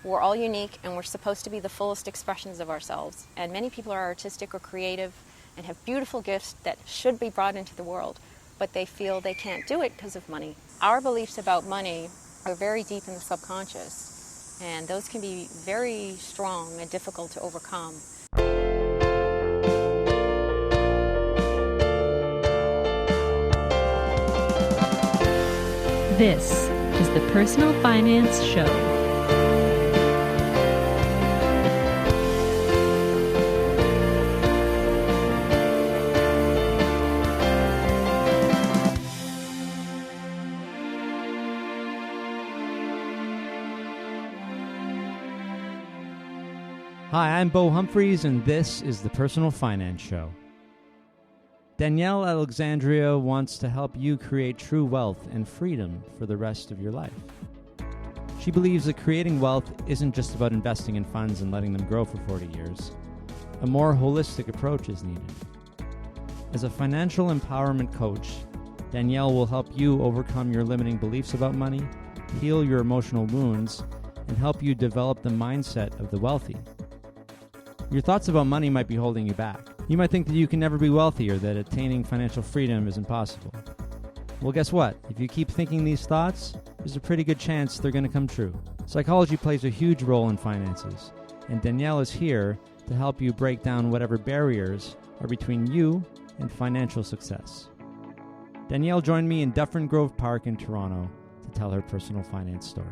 We're all unique, and we're supposed to be the fullest expressions of ourselves. And many people are artistic or creative and have beautiful gifts that should be brought into the world, but they feel they can't do it because of money. Our beliefs about money are very deep in the subconscious, and those can be very strong and difficult to overcome. This is the Personal Finance Show. Hi, I'm Bo Humphreys, and this is the Personal Finance Show. Danielle Alexandria wants to help you create true wealth and freedom for the rest of your life. She believes that creating wealth isn't just about investing in funds and letting them grow for 40 years. A more holistic approach is needed. As a financial empowerment coach, Danielle will help you overcome your limiting beliefs about money, heal your emotional wounds, and help you develop the mindset of the wealthy. Your thoughts about money might be holding you back. You might think that you can never be wealthy or that attaining financial freedom is impossible. Well, guess what? If you keep thinking these thoughts, there's a pretty good chance they're going to come true. Psychology plays a huge role in finances, and Danielle is here to help you break down whatever barriers are between you and financial success. Danielle joined me in Dufferin Grove Park in Toronto to tell her personal finance story.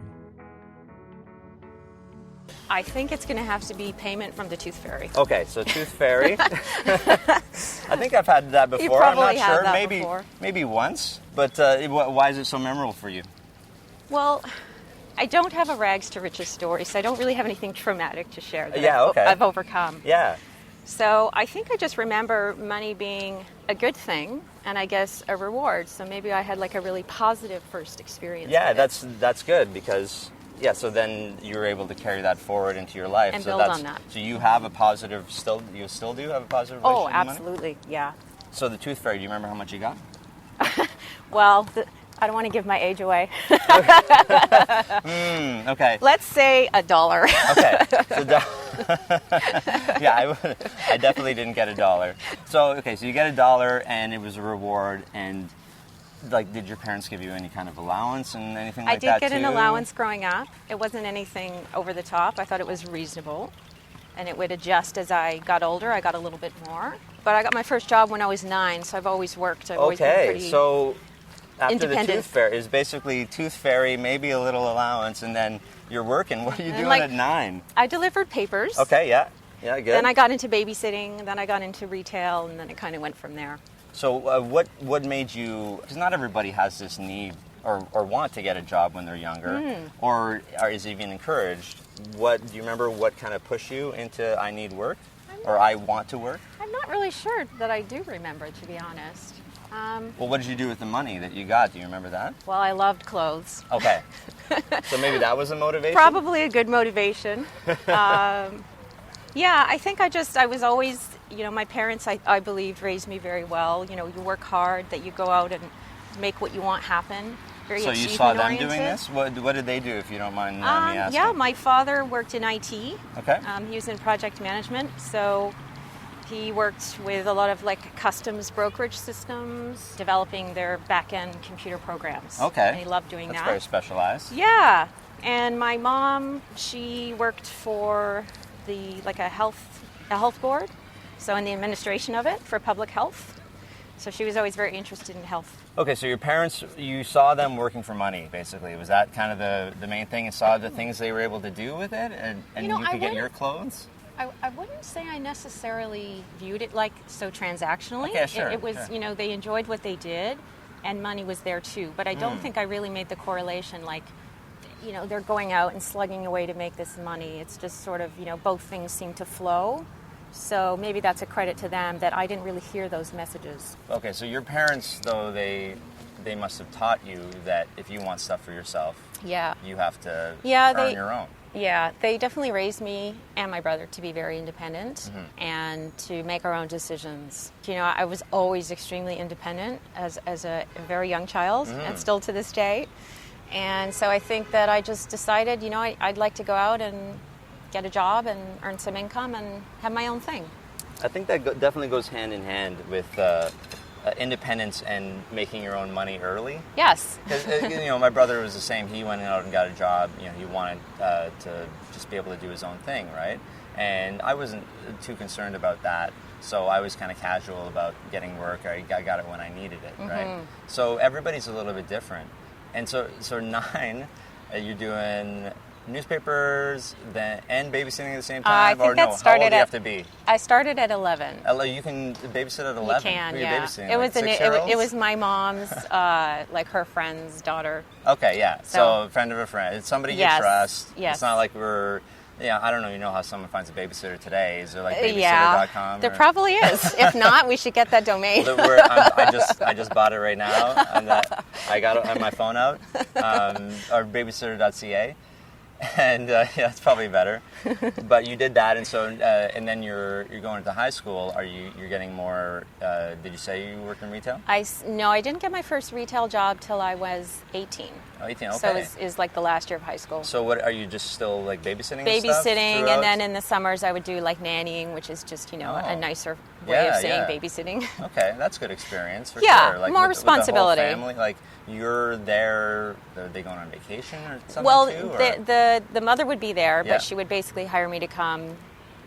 I think it's going to have to be payment from the Tooth Fairy. Okay, so Tooth Fairy. I think I've had that before. You probably I'm not had sure. that before. Maybe once. But why is it so memorable for you? Well, I don't have a rags to riches story, so I don't really have anything traumatic to share that okay. I've overcome. Yeah. So I think I just remember money being a good thing, and I guess a reward. So maybe I had like a really positive first experience. Yeah, with that's good because. Yeah, so then you were able to carry that forward into your life. And so build on that. So you have a positive, you still do have a positive relationship Oh, with money? absolutely, yeah. So the Tooth Fairy, do you remember how much you got? Well, I don't want to give my age away. Okay. Let's say $1. Okay. So yeah, I definitely didn't get $1. So, okay, so you get $1 and it was a reward, and like, did your parents give you any kind of allowance and anything like that too? I did get an allowance growing up. It wasn't anything over the top. I thought it was reasonable, and it would adjust as I got older. I got a little bit more. But I got my first job when I was 9, so I've always worked. I've always been pretty so after the independent. Tooth Fairy is basically Tooth Fairy, maybe a little allowance, and then you're working. What are you doing at 9? I delivered papers. Okay, yeah, good. Then I got into babysitting, then I got into retail, and then it kind of went from there. So what made you, because not everybody has this need or want to get a job when they're younger, or is even encouraged. Do you remember what kind of pushed you into I need work, or I want to work? I'm not really sure that I do remember, to be honest. Well, what did you do with the money that you got? Do you remember that? Well, I loved clothes. Okay. So maybe that was a motivation? Probably a good motivation. Yeah, I think I was always, my parents, I believe, raised me very well. You work hard, that you go out and make what you want happen. Very so you saw them oriented. doing this? What did they do, if you don't mind me asking? Yeah, my father worked in IT. Okay. He was in project management, so he worked with a lot of customs brokerage systems, developing their back-end computer programs. Okay. And he loved doing that. That's very specialized. Yeah, and my mom, she worked for a health board, so in the administration of it for public health. So she was always very interested in health. Okay, so your parents, you saw them working for money, basically. Was that kind of the main thing? And saw the things they were able to do with it, and you could get your clothes? I wouldn't say I necessarily viewed it so transactionally. Okay, sure. It was, sure. They enjoyed what they did, and money was there too. But I don't think I really made the correlation they're going out and slugging away to make this money. It's just sort of, both things seem to flow. So maybe that's a credit to them that I didn't really hear those messages. Okay, so your parents, though, they must have taught you that if you want stuff for yourself, you have to earn your own. Yeah, they definitely raised me and my brother to be very independent and to make our own decisions. I was always extremely independent as a very young child, and still to this day. And so I think that I just decided, I'd like to go out and get a job and earn some income and have my own thing. I think that definitely goes hand in hand with independence and making your own money early. Yes. Because, my brother was the same. He went out and got a job. He wanted to just be able to do his own thing, right? And I wasn't too concerned about that. So I was kind of casual about getting work. I got it when I needed it, right? So everybody's a little bit different. And so 9, you're doing newspapers and babysitting at the same time? I think that started how old do you have to be? I started at 11. You can babysit at 11? You can, Who are you yeah. babysitting, It was like it was my mom's, her friend's daughter. Okay, yeah. So a friend of a friend. It's somebody you trust. Yes. It's not like I don't know. You know how someone finds a babysitter today? Is there like babysitter.com? There probably is. If not, we should get that domain. I just bought it right now. I got it on my phone out. Or babysitter.ca. And it's probably better. But you did that, and so and then you're going into high school. You're getting more? Did you say you worked in retail? No, I didn't get my first retail job till I was 18. Oh, 18. Okay. So it was like the last year of high school. So what are you just still like babysitting? Babysitting, and then in the summers I would do like nannying, which is just a nicer way of saying babysitting. Okay, that's good experience for sure. Like more with responsibility. The whole family, like you're there. Are they going on vacation or something? Well, too, the mother would be there, Yeah. but she would basically hire me to come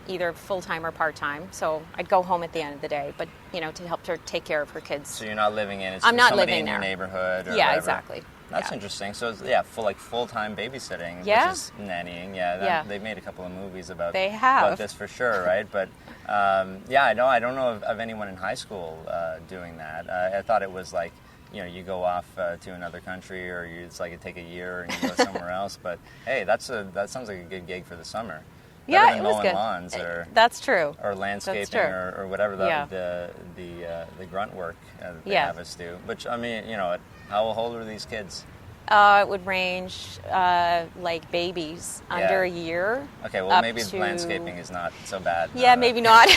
either full-time or part-time. So I'd go home at the end of the day, but, to help her take care of her kids. So you're not living in it. I'm not somebody living in there. your neighborhood or Yeah, whatever. exactly. That's interesting. So, full-time babysitting, Yeah. which is nannying. They've made a couple of movies about this for sure, right? But, I don't know of anyone in high school doing that. I thought it was like, you go off to another country, or it's like you take a year and you go somewhere else. But hey, that sounds like a good gig for the summer. Better than it was mowing good. lawns That's true. or landscaping That's true. or whatever the grunt work that they have us do. Which how old are these kids? It would range like babies under a year. Okay, well maybe landscaping is not so bad. Yeah, maybe not.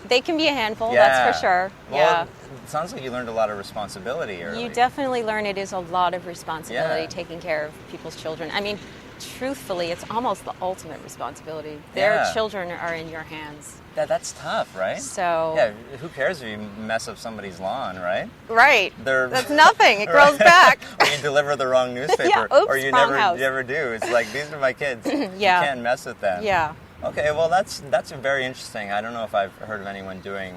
They can be a handful, that's for sure. Well, it sounds like you learned a lot of responsibility early. You definitely learn it is a lot of responsibility taking care of people's children. I mean, truthfully, it's almost the ultimate responsibility. Their children are in your hands. That's tough, right? So who cares if you mess up somebody's lawn, right? Right. That's nothing. It grows back. Or you deliver the wrong newspaper, or you never do. It's like, these are my kids. You can't mess with them. Yeah. Okay, well that's very interesting. I don't know if I've heard of anyone doing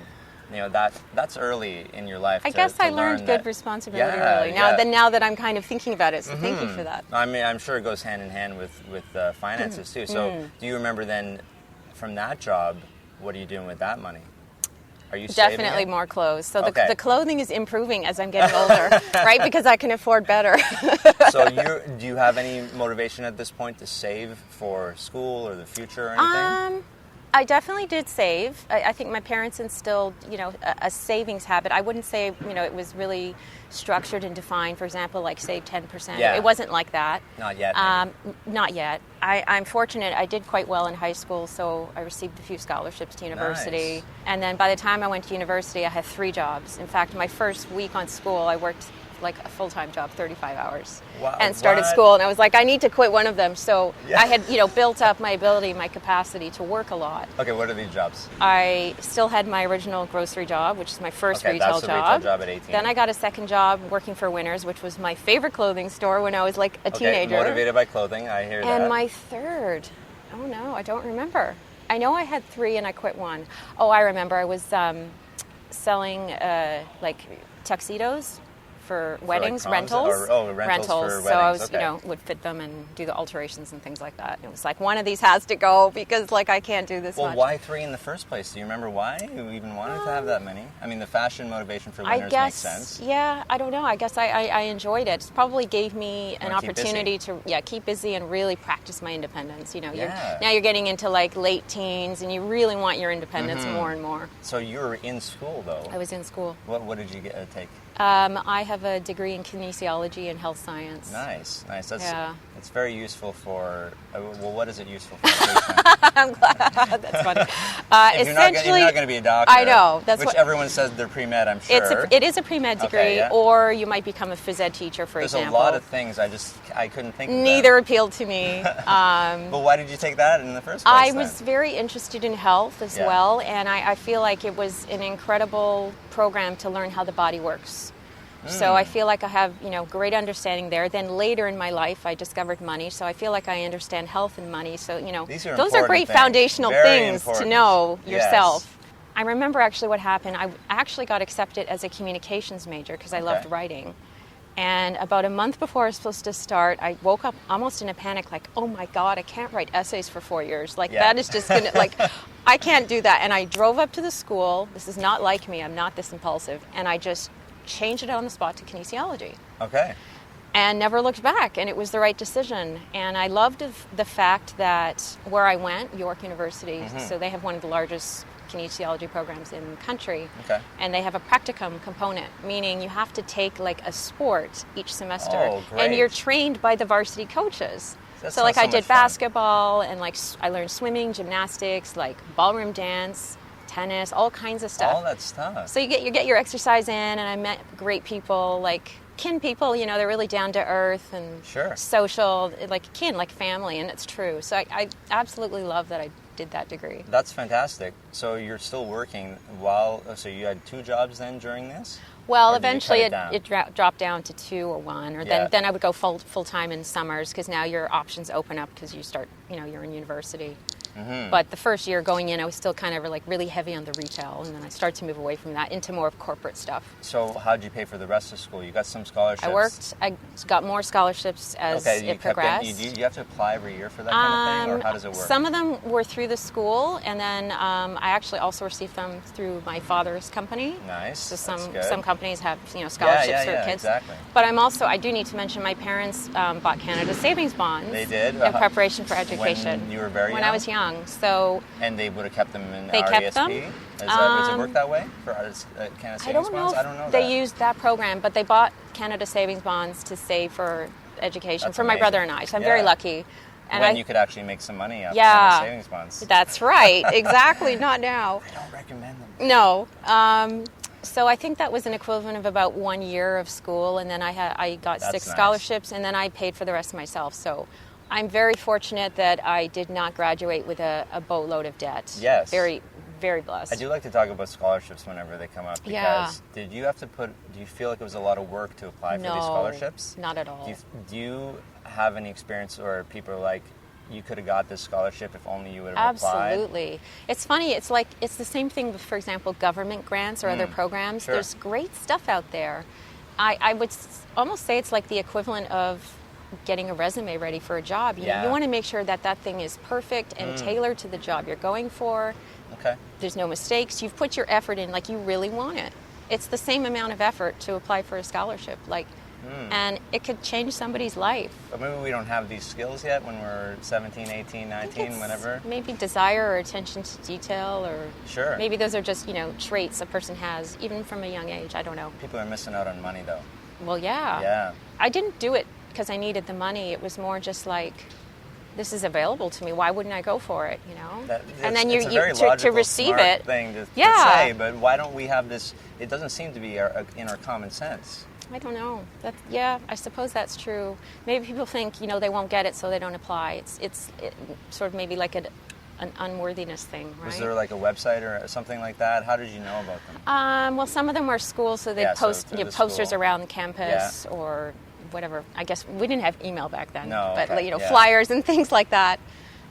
that's early in your life. I guess I learned good responsibility early. Now that I'm kind of thinking about it, so thank you for that. I mean, I'm sure it goes hand in hand with finances too. So, do you remember then from that job, what are you doing with that money? Are you saving definitely it? more clothes? So the clothing is improving as I'm getting older, right? Because I can afford better. So, do you have any motivation at this point to save for school or the future or anything? I definitely did save. I think my parents instilled, a savings habit. I wouldn't say, it was really structured and defined. For example, like save 10%. Yeah. It wasn't like that. Not yet. Not yet. I'm fortunate. I did quite well in high school, so I received a few scholarships to university. Nice. And then by the time I went to university, I had 3 jobs. In fact, my first week on school, I worked like a full-time job, 35 hours, and started school. And I was like, I need to quit one of them. So I had, built up my ability, my capacity to work a lot. Okay, what are these jobs? I still had my original grocery job, which is my first that's retail the job. retail job at 18. Then I got a second job working for Winners, which was my favorite clothing store when I was like a teenager. Motivated by clothing, I hear that. And my third, oh no, I don't remember. I know I had 3 and I quit 1. Oh, I remember. I was selling like tuxedos for weddings, like rentals. Rentals for So I weddings, was, would fit them and do the alterations and things like that. It was like one of these has to go because like I can't do this much. Well, why 3 in the first place? Do you remember why you even wanted to have that many? I mean, the fashion motivation for Winners makes sense. Yeah, I don't know. I guess I enjoyed it. It probably gave me an opportunity to keep busy and really practice my independence. Now you're getting into like late teens and you really want your independence more and more. So you were in school though. I was in school. What did you take? I have a degree in kinesiology and health science. Nice. Yeah. It's very useful for. Well, what is it useful for? I'm glad. That's funny. If you're not going to be a doctor, I know. That's which what everyone says they're pre-med, I'm sure. It is a pre-med degree, Okay, yeah. or you might become a phys ed teacher, for There's example. a lot of things I couldn't think of. Neither appealed to me. But why did you take that in the first place? I then? was very interested in health as Yeah. well, and I feel like it was an incredible program to learn how the body works. So I feel like I have, great understanding there. Then later in my life, I discovered money, so I feel like I understand health and money. So, These are those are great things. foundational Very things important. to know Yes. yourself. I remember actually what happened. I actually got accepted as a communications major because I loved writing. And about a month before I was supposed to start, I woke up almost in a panic, like, oh my God, I can't write essays for 4 years. Like, that is just going to, I can't do that. And I drove up to the school. This is not like me. I'm not this impulsive. And I just changed it on the spot to kinesiology. Okay. And never looked back. And it was the right decision. And I loved the fact that where I went, York University, so they have one of the largest kinesiology programs in the country. Okay. And they have a practicum component, meaning you have to take like a sport each semester. Oh, great. And you're trained by the varsity coaches. That So like sounds I so did much fun. basketball and like I learned swimming, gymnastics, like ballroom dance, tennis, all kinds of stuff. All that stuff. So you get your exercise in, and I met great people, like kin people. They're really down to earth and Sure. social, like kin, like family, and it's true. So I absolutely love that I did that degree. That's fantastic. So you're still working so you had 2 jobs then during this? Well, Or did you eventually cut it dropped down to 2 or 1, or Yeah. then I would go full time in summers because now your options open up because you start, you're in university. But the first year going in, I was still kind of like really heavy on the retail, and then I started to move away from that into more of corporate stuff. So how did you pay for the rest of school? You got some scholarships? I got more scholarships as it progressed. You have to apply every year for that kind of thing, or how does it work? Some of them were through the school, and then I actually also received them through my father's company. Nice. So That's good. some companies have scholarships for kids. Exactly. But I do need to mention my parents bought Canada savings bonds. They did? In preparation for education. When you were very young? When I was young. So And they would have kept them in They RESP? kept them. Does it work that way for Canada Savings I don't know Bonds? if I don't know they that. used that program, but they bought Canada savings bonds to save for education That's for my amazing. brother and I. So I'm Yeah. very lucky. And When you could actually make some money off Yeah. Canada Savings Bonds. That's right. Exactly. Not now. I don't recommend them. No. So I think that was an equivalent of about 1 year of school, and then I got That's 6 nice. scholarships, and then I paid for the rest myself. So I'm very fortunate that I did not graduate with a boatload of debt. Yes. Very, very blessed. I do like to talk about scholarships whenever they come up because Yeah. do you feel like it was a lot of work to apply for these scholarships? Not at all. Do you have any experience where people are like, you could have got this scholarship if only you would have applied? Absolutely. It's funny. It's the same thing with, for example, government grants or other programs. Sure. There's great stuff out there. I would almost say it's like the equivalent of getting a resume ready for a job. You want to make sure that thing is perfect and tailored to the job you're going for. Okay. There's no mistakes. You've put your effort in like you really want it. It's the same amount of effort to apply for a scholarship. And it could change somebody's life. But maybe we don't have these skills yet when we're 17, 18, I think 19, it's whenever. Maybe desire or attention to detail, or Sure. maybe those are just, traits a person has, even from a young age. I don't know. People are missing out on money, though. Well, yeah. Yeah. I didn't do it because I needed the money. It was more just like, this is available to me. Why wouldn't I go for it, And then it's a very to logical, receive smart it. thing to Yeah. say, but why don't we have this? It doesn't seem to be in our common sense. I don't know. I suppose that's true. Maybe people think, they won't get it, so they don't apply. It's sort of maybe like an unworthiness thing, right? Was there like a website or something like that? How did you know about them? Well, some of them were schools, so they'd Yeah, so post through the posters school. around the campus or whatever. I guess we didn't have email back then, No, but okay, yeah. flyers and things like that.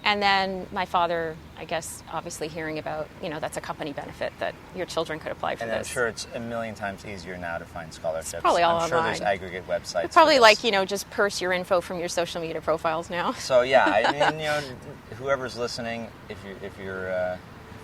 And then my father, I guess, obviously hearing about, that's a company benefit that your children could apply for And this. I'm sure it's a million times easier now to find scholarships. It's probably all I'm sure there's online. aggregate websites. It's probably for like, this. just purse your info from your social media profiles now. So yeah, I mean, whoever's listening, if you're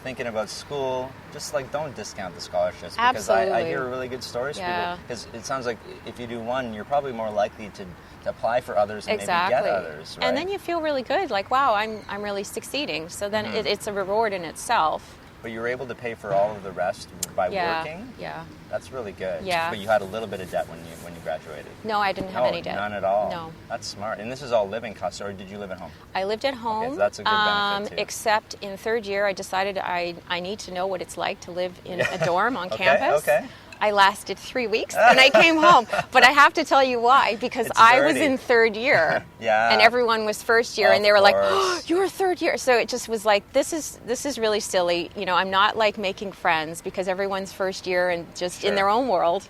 thinking about school, just don't discount the scholarships because I Absolutely. hear really good stories. Yeah. Because it sounds like if you do one, you're probably more likely to apply for others and Exactly. maybe get others. Right? And then you feel really good, like, wow, I'm really succeeding. So then it's a reward in itself. but you were able to pay for all of the rest by working? Yeah. That's really good. Yeah. But you had a little bit of debt when you graduated. No, I didn't have any debt. None at all? No. That's smart. And this is all living costs, or did you live at home? I lived at home. Okay, so that's a good benefit, too. Except in third year, I decided I need to know what it's like to live in a dorm on campus. Okay. I lasted 3 weeks, and I came home. But I have to tell you why, because I was in third year, yeah, and everyone was first year, and they were like, course. "Oh, you're third year." So it just was like, this is really silly. You know, I'm not like making friends because everyone's first year and just in their own world,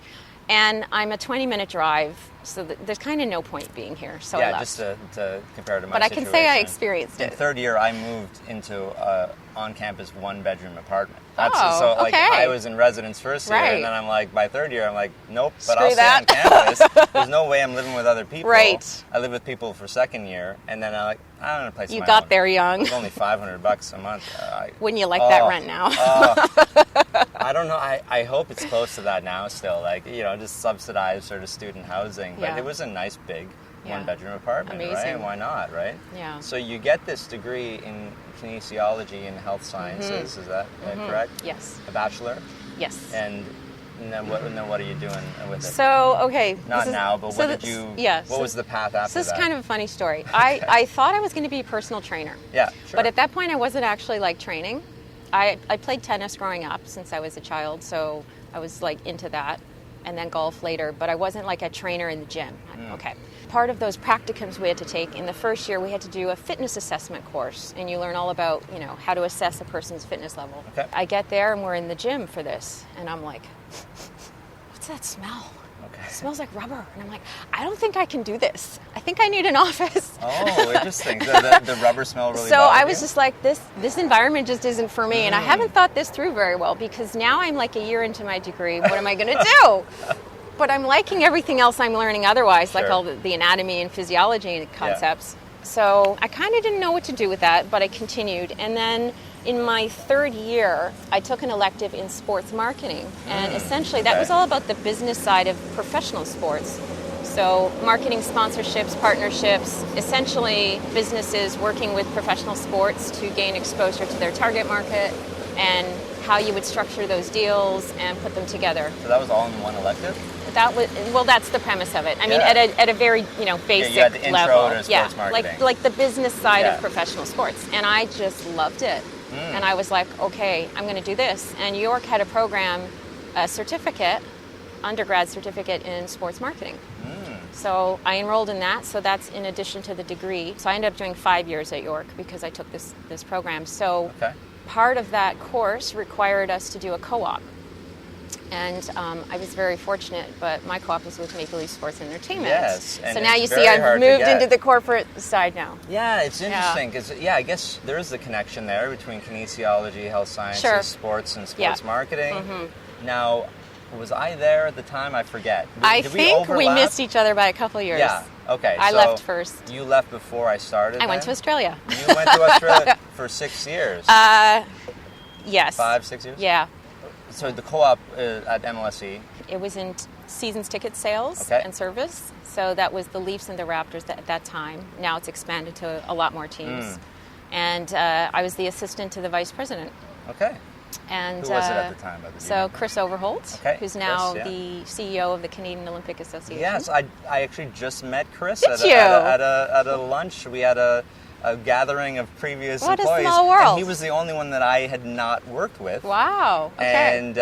and I'm a 20-minute drive, so there's kind of no point being here. So I left. Just to compare to my But I situation. can say I experienced it. In third year, I moved into on-campus one-bedroom apartment. Okay. I was in residence first year, Right. and then I'm like, by third year, I'm like, nope, but Screw I'll stay on campus. There's no way I'm living with other people. Right. I live with people for second year, and then I'm like, I don't know, place You my got own. there young. It's only $500 a month. Wouldn't you like that rent now? I don't know. I hope it's close to that now still. Like, you know, just subsidized sort of student housing. But Yeah. it was a nice big Yeah. one-bedroom apartment, right? Amazing. Why not, right? Yeah. So you get this degree in kinesiology and health sciences. Is that correct? Yes. A bachelor. Yes. And then what are you doing with it? So, okay. Not now, but what did this- you? Yeah. What was the path after So this that? is kind of a funny story. I thought I was going to be a personal trainer. Yeah, sure. But at that point, I wasn't actually like training. I played tennis growing up since I was a child, so I was like into that, and then golf later. But I wasn't like a trainer in the gym. Okay. Part of those practicums we had to take in the first year, we had to do a fitness assessment course, and you learn all about, you know, how to assess a person's fitness level. Okay. I get there and we're in the gym for this, and I'm like, what's that smell? Okay. It smells like rubber. And I'm like, I don't think I can do this. I think I need an office. Oh, interesting. The rubber smell really So bothered I was you? just like, this environment just isn't for me. And I haven't thought this through very well, because now I'm like a year into my degree. What am I going to do? But I'm liking everything else I'm learning otherwise, like Sure. all the anatomy and physiology concepts. So I kind of didn't know what to do with that, but I continued. And then in my third year, I took an elective in sports marketing. And essentially that was all about the business side of professional sports. So marketing, sponsorships, partnerships, essentially businesses working with professional sports to gain exposure to their target market, and how you would structure those deals and put them together. So that was all in one elective? That was, well, that's the premise of it. I mean, Yeah. at a very, you know, basic you had the intro level. to sports marketing. like the business side Yeah. of professional sports. And I just loved it. And I was like, okay, I'm going to do this. And York had a program, a certificate, undergrad certificate in sports marketing. So I enrolled in that. So that's in addition to the degree. So I ended up doing 5 years at York because I took this program. So Okay. part of that course required us to do a co-op. And I was very fortunate, but my co-op is with Maple Leaf Sports Entertainment. Yes, and so now it's you very see hard I've to moved get. into the corporate side now. Yeah, it's interesting because I guess there is the connection there between kinesiology, health sciences, Sure. sports, and Yeah. sports marketing. Now, was I there at the time? I forget. I Did think we overlap? missed each other by a couple of years. Yeah. Okay. I so left first. You left before I started. I went to then? Australia. You went to Australia for 6 years. Yes. 5, 6 years. Yeah. So the co-op at MLSE. It was in seasons ticket sales Okay. and service. So that was the Leafs and the Raptors at that time. Now it's expanded to a lot more teams. And I was the assistant to the vice president. Okay. And Who was it at the time? Do you So remember? Chris Overholt, Okay, who's now Chris, yeah. the CEO of the Canadian Olympic Association. Yes, I actually just met Chris Did at you? at a lunch. We had a gathering of previous What a employees. small world. And he was the only one that I had not worked with. Wow. Okay. And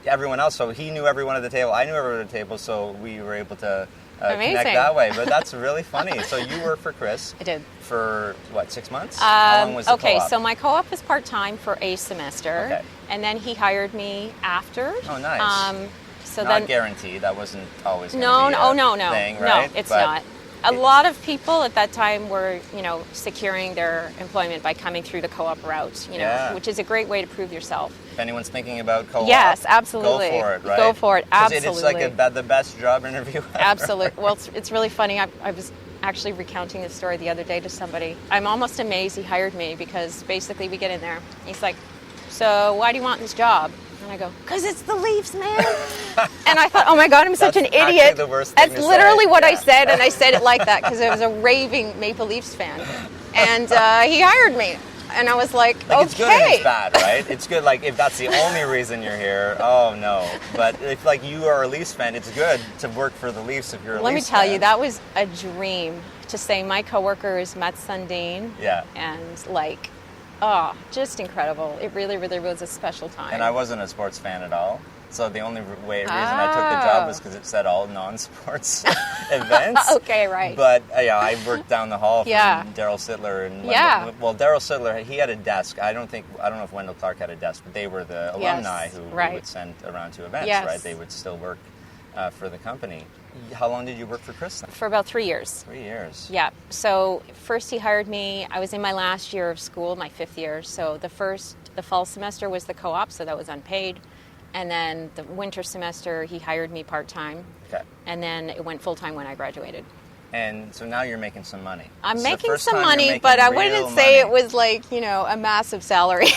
everyone else, so he knew everyone at the table. I knew everyone at the table, so we were able to connect Amazing. that way. But that's really funny. So you worked for Chris. I did. For, what, 6 months? How long was the Okay, co-op? so my co-op was part-time for a semester. Okay. And then he hired me after. Oh, nice. So Not then, guaranteed. That wasn't always going no, to be no, a no, no, thing, right? no, it's But not. A lot of people at that time were, you know, securing their employment by coming through the co-op route, you know, Yeah. which is a great way to prove yourself. If anyone's thinking about co-op, Yes, absolutely. go for it, right? Go for it, 'Cause absolutely. It's like the best job interview ever. Absolutely. Well, it's really funny. I was actually recounting this story the other day to somebody. I'm almost amazed he hired me, because basically we get in there. He's like, so why do you want this job? And I go, because it's the Leafs, man. And I thought, oh my God, I'm such an That's actually idiot. the worst thing That's to literally say. what I Yeah. said, and I said it like that because I was a raving Maple Leafs fan. And he hired me. And I was like Like, okay. it's good and it's bad, right? It's good, like, if that's the only reason you're here, oh no. But if, like, you are a Leafs fan, it's good to work for the Leafs if you're a Let me Leafs tell fan. you, that was a dream to say my coworker is Matt Sundin. Yeah. And like, oh, just incredible. It really, really was a special time. And I wasn't a sports fan at all. So the only reason I took the job was because it said all non-sports events. Okay, right. But yeah, I worked down the hall from Yeah. Daryl Sittler and Yeah. Wendell. Well, Daryl Sittler, he had a desk. I don't know if Wendell Clark had a desk, but they were the alumni who would send around to events, Yes. right? They would still work for the company. How long did you work for Chris then? For about 3 years. 3 years. Yeah. So first he hired me. I was in my last year of school, my 5th year. So the fall semester was the co-op, so that was unpaid. And then the winter semester, he hired me part-time. Okay. And then it went full-time when I graduated. And so now you're making some money. I'm This is the making first some time you're money, making but I real wouldn't say money. it was like, a massive salary.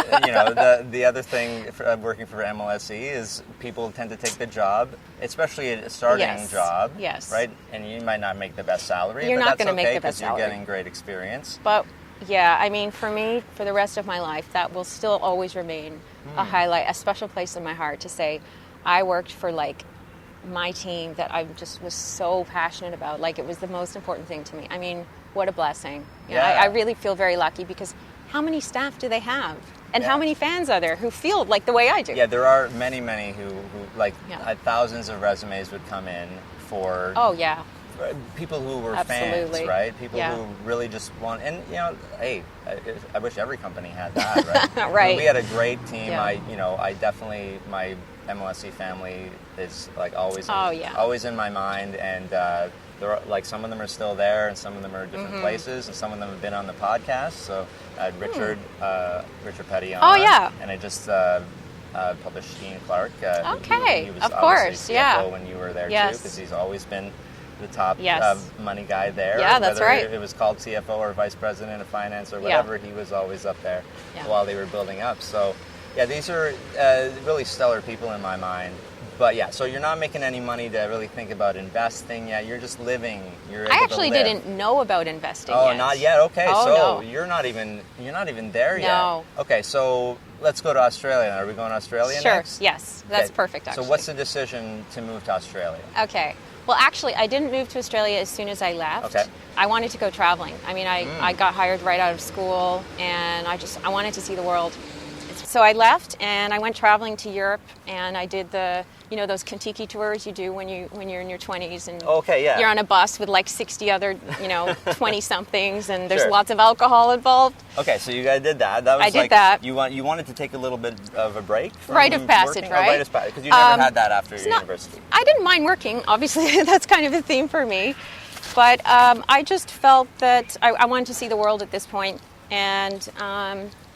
The other thing for working for MLSE is people tend to take the job, especially a starting Yes. job. Yes. Right? And you might not make the best salary, You're but not that's gonna make okay the best because you're salary. getting great experience. But yeah, I mean, for me, for the rest of my life, that will still always remain a highlight, a special place in my heart to say I worked for like my team that I just was so passionate about. Like it was the most important thing to me. I mean, what a blessing. Yeah. I really feel very lucky because how many staff do they have? And how many fans are there who feel like the way I do? Yeah, there are many who like Yeah. thousands of resumes would come in for Oh, yeah. people who were Absolutely. fans, right? People Yeah. who really just want, and hey, I wish every company had that, right? Right. We had a great team. Yeah. I definitely, my MLSE family is like always, Oh, yeah. always in my mind, and there are, like, some of them are still there, and some of them are in different Mm-hmm. places, and some of them have been on the podcast. So I had Richard Petty on. Oh, yeah. And I just published Ian Clark. Okay, he was of obviously course, CFO yeah. when you were there too, Yes. because he's always been the top Yes. money guy there. Yeah, that's Whether right. it was called CFO or vice president of finance or whatever, he was always up there Yeah. while they were building up. So, yeah, these are really stellar people in my mind. But yeah, so you're not making any money to really think about investing yet. You're just living. You're able I to actually live. didn't know about investing Oh, yet. not yet. Okay, Oh, so no. you're not even there yet. No. Okay, so let's go to Australia. Are we going to Australia Sure. next? Yes. That's Okay, perfect, actually. So what's the decision to move to Australia? Okay. Well, actually, I didn't move to Australia as soon as I left. Okay. I wanted to go traveling. I mean, I got hired right out of school, and I wanted to see the world. So I left, and I went traveling to Europe, and I did those Kentucky tours you do when you're in your 20s, and Okay, yeah. you're on a bus with like 60 other 20-somethings, and there's Sure. lots of alcohol involved. Okay, so you guys did that. That was I did like, that. You wanted to take a little bit of a break from Rite of passage, working? right? Oh, rite of passage, because you never had that after It's your not- university. I didn't mind working. Obviously, that's kind of a theme for me. But I just felt that I wanted to see the world at this point, and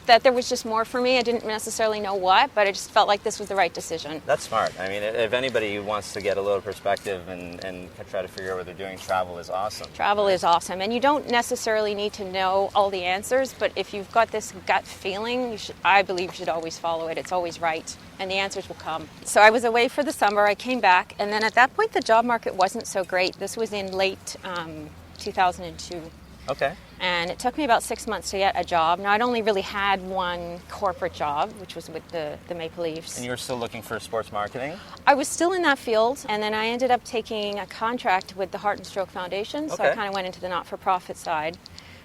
that there was just more for me. I didn't necessarily know what, but I just felt like this was the right decision. That's smart. I mean, if anybody wants to get a little perspective and try to figure out what they're doing, travel is awesome. Travel is awesome, and you don't necessarily need to know all the answers, but if you've got this gut feeling, I believe you should always follow it. It's always right, and the answers will come. So I was away for the summer. I came back, and then at that point, the job market wasn't so great. This was in late 2002. Okay. And it took me about 6 months to get a job. Now, I'd only really had one corporate job, which was with the Maple Leafs. And you were still looking for sports marketing? I was still in that field, and then I ended up taking a contract with the Heart and Stroke Foundation, so I Okay. kind of went into the not-for-profit side,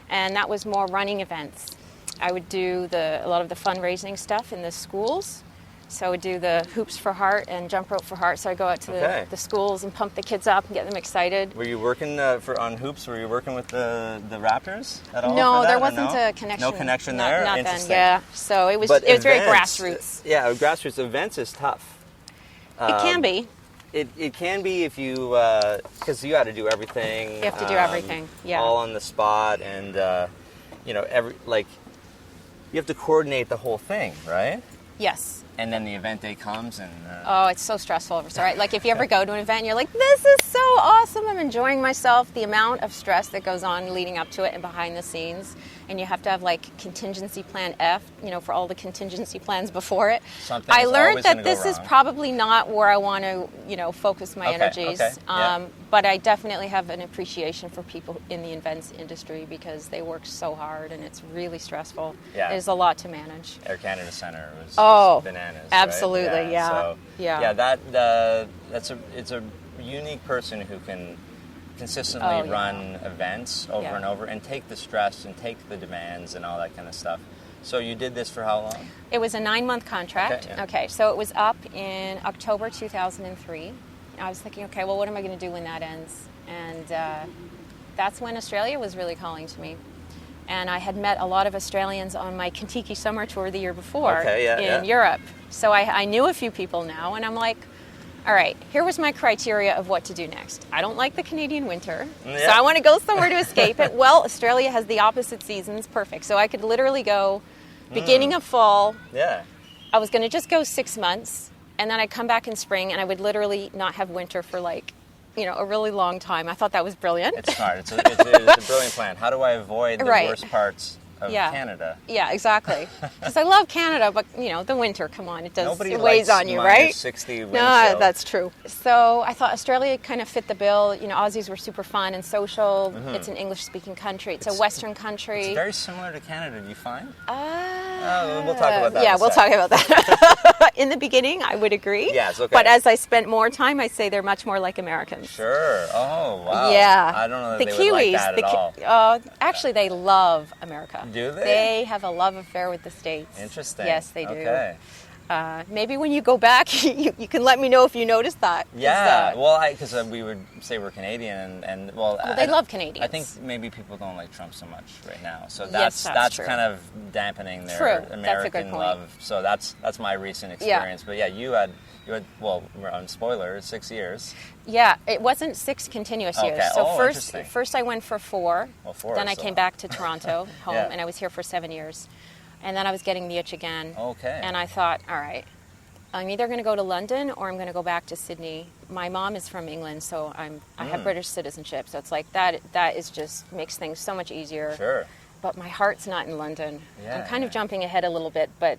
and that was more running events. I would do a lot of the fundraising stuff in the schools. So I would do the hoops for heart and jump rope for heart. So I'd go out to Okay. the schools and pump the kids up and get them excited. Were you working on hoops? Were you working with the Raptors at all? No, for that, there or wasn't no? a connection. No connection Not- there? Not then, Interesting. yeah. So it was But very events, grassroots. Yeah, grassroots events is tough. It can be. It can be if you, because you got to do everything. You have to do everything, yeah. All on the spot, and you have to coordinate the whole thing, right? Yes. And then the event day comes and... Oh, it's so stressful. Right? Like if you ever go to an event and you're like, this is so awesome, I'm enjoying myself, the amount of stress that goes on leading up to it and behind the scenes. And you have to have like contingency plan F, for all the contingency plans before it. I learned that this is probably not where I want to, focus my energies. But I definitely have an appreciation for people in the events industry because they work so hard and it's really stressful. Yeah. There's a lot to manage. Air Canada Center was bananas. Absolutely, right? Yeah. It's a unique person who can consistently run events over and over and take the stress and take the demands and all that kind of stuff. So you did this for how long? It was a 9-month contract. Okay, so it was up in October 2003. I was thinking, okay, well, what am I going to do when that ends? And that's when Australia was really calling to me. And I had met a lot of Australians on my Kentucky summer tour the year before in Europe. So I knew a few people now, and I'm like, all right, here was my criteria of what to do next. I don't like the Canadian winter, so I want to go somewhere to escape it. Well, Australia has the opposite seasons, perfect. So I could literally go beginning of fall. Yeah. I was going to just go 6 months, and then I'd come back in spring, and I would literally not have winter for a really long time. I thought that was brilliant. It's smart. It's a brilliant plan. How do I avoid the worst parts of Canada? Yeah, exactly. Because I love Canada, but the winter, come on, it weighs on you, right? Right? 60 wind No, chill. that's true. So I thought Australia kind of fit the bill. Aussies were super fun and social. It's an English-speaking country. It's a Western country. It's very similar to Canada. Do you find? We'll talk about that. Yeah, we'll talk about that. In the beginning, I would agree. Yes, okay. But as I spent more time, I say they're much more like Americans. Sure. Oh, wow. Yeah. I don't know that the they Kiwis, would like that at all. Actually, they love America. Do they? They have a love affair with the States. Interesting. Yes, they do. Okay. Maybe when you go back, you can let me know if you noticed that. Yeah, because we would say we're Canadian, and they love Canadians. I think maybe people don't like Trump so much right now, so that's that's true. kind of dampening their American that's a good point. love. So that's my recent experience. But you had we're on spoiler, 6 years. Yeah, it wasn't 6 continuous years. So first I went for 4. Well, 4. Then I came back to Toronto, home, Yeah. and I was here for 7 years. And then I was getting the itch again. Okay. And I thought, all right, I'm either going to go to London or I'm going to go back to Sydney. My mom is from England, so I have British citizenship. So it's like that is just makes things so much easier. Sure. But my heart's not in London. Yeah, I'm kind of jumping ahead a little bit, but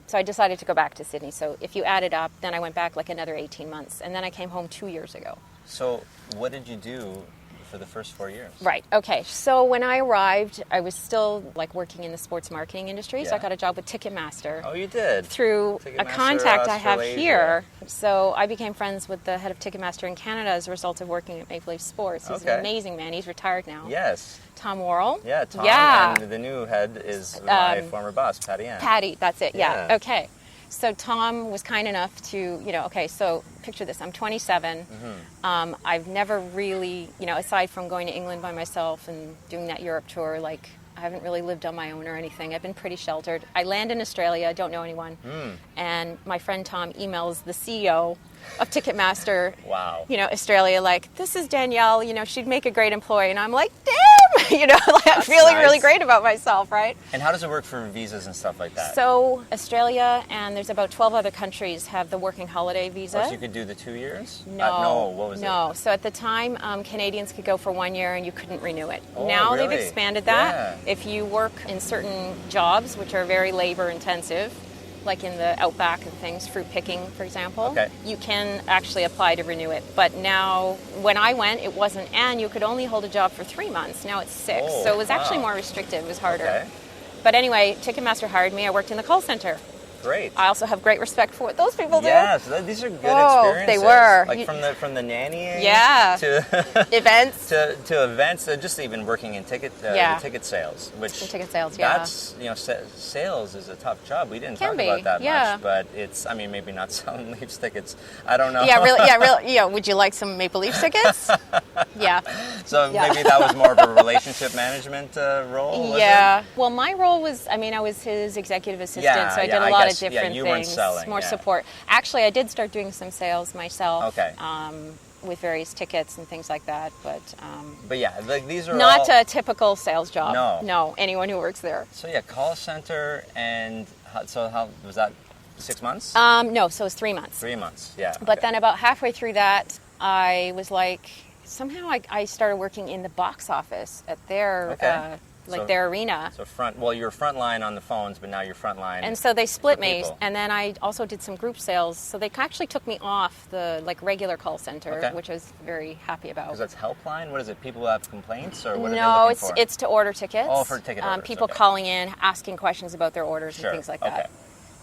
so I decided to go back to Sydney. So if you add it up, then I went back like another 18 months. And then I came home 2 years ago. So what did you do for the first 4 years? Right. Okay. So when I arrived, I was still working in the sports marketing industry. So I got a job with Ticketmaster. Oh, you did? Through a contact I have here. So I became friends with the head of Ticketmaster in Canada as a result of working at Maple Leaf Sports. He's an amazing man. He's retired now. Yes. Tom Worrell. Yeah, Tom. Yeah. And the new head is my former boss, Patty Ann. Patty, that's it. Yeah. Okay. So Tom was kind enough to, so picture this. I'm 27. I've never really, aside from going to England by myself and doing that Europe tour, I haven't really lived on my own or anything. I've been pretty sheltered. I land in Australia, don't know anyone. And my friend Tom emails the CEO of Ticketmaster, wow. Australia, this is Danielle, she'd make a great employee. And I'm like, damn, I'm feeling really great about myself, right? And how does it work for visas and stuff like that? So Australia and there's about 12 other countries have the working holiday visa. Oh, so you could do the 2 years? No. No, what was it? No, so at the time, Canadians could go for 1 year and you couldn't renew it. Oh, now really? they've expanded that. Yeah. If you work in certain jobs, which are very labor intensive, like in the outback and things, fruit picking, for example, you can actually apply to renew it. But now, when I went, it wasn't, and you could only hold a job for 3 months. Now it's 6. So it was actually more restrictive. It was harder. Okay. But anyway, Ticketmaster hired me. I worked in the call center. Great. I also have great respect for what those people do. Yeah, so these are good experiences. They were. From the nannying to events. to events, just even working in ticket sales, which ticket sales, that's sales is a tough job. We didn't talk about that much, but it's maybe not selling Leafs tickets. I don't know. Really. Would you like some Maple Leaf tickets? Yeah. So maybe that was more of a relationship management role. Yeah. Well, my role was, I was his executive assistant, so I did a lot of different you things. weren't selling, more support. Actually, I did start doing some sales myself. Okay. With various tickets and things like that, but these are not a typical sales job. No, anyone who works there. So call center, and how was that 6 months? No, so it was 3 months. 3 months, yeah. But then about halfway through that, I was like, somehow I started working in the box office at their, their arena. So you were frontline on the phones, but now you're frontline. And so they split me, people. and then I also did some group sales. So they actually took me off the regular call center, which I was very happy about. Because that's helpline? What is it? People who have complaints, or what are they No, looking for? it's to order tickets. Oh, for ticket orders. People calling in, asking questions about their orders and things like that. Okay.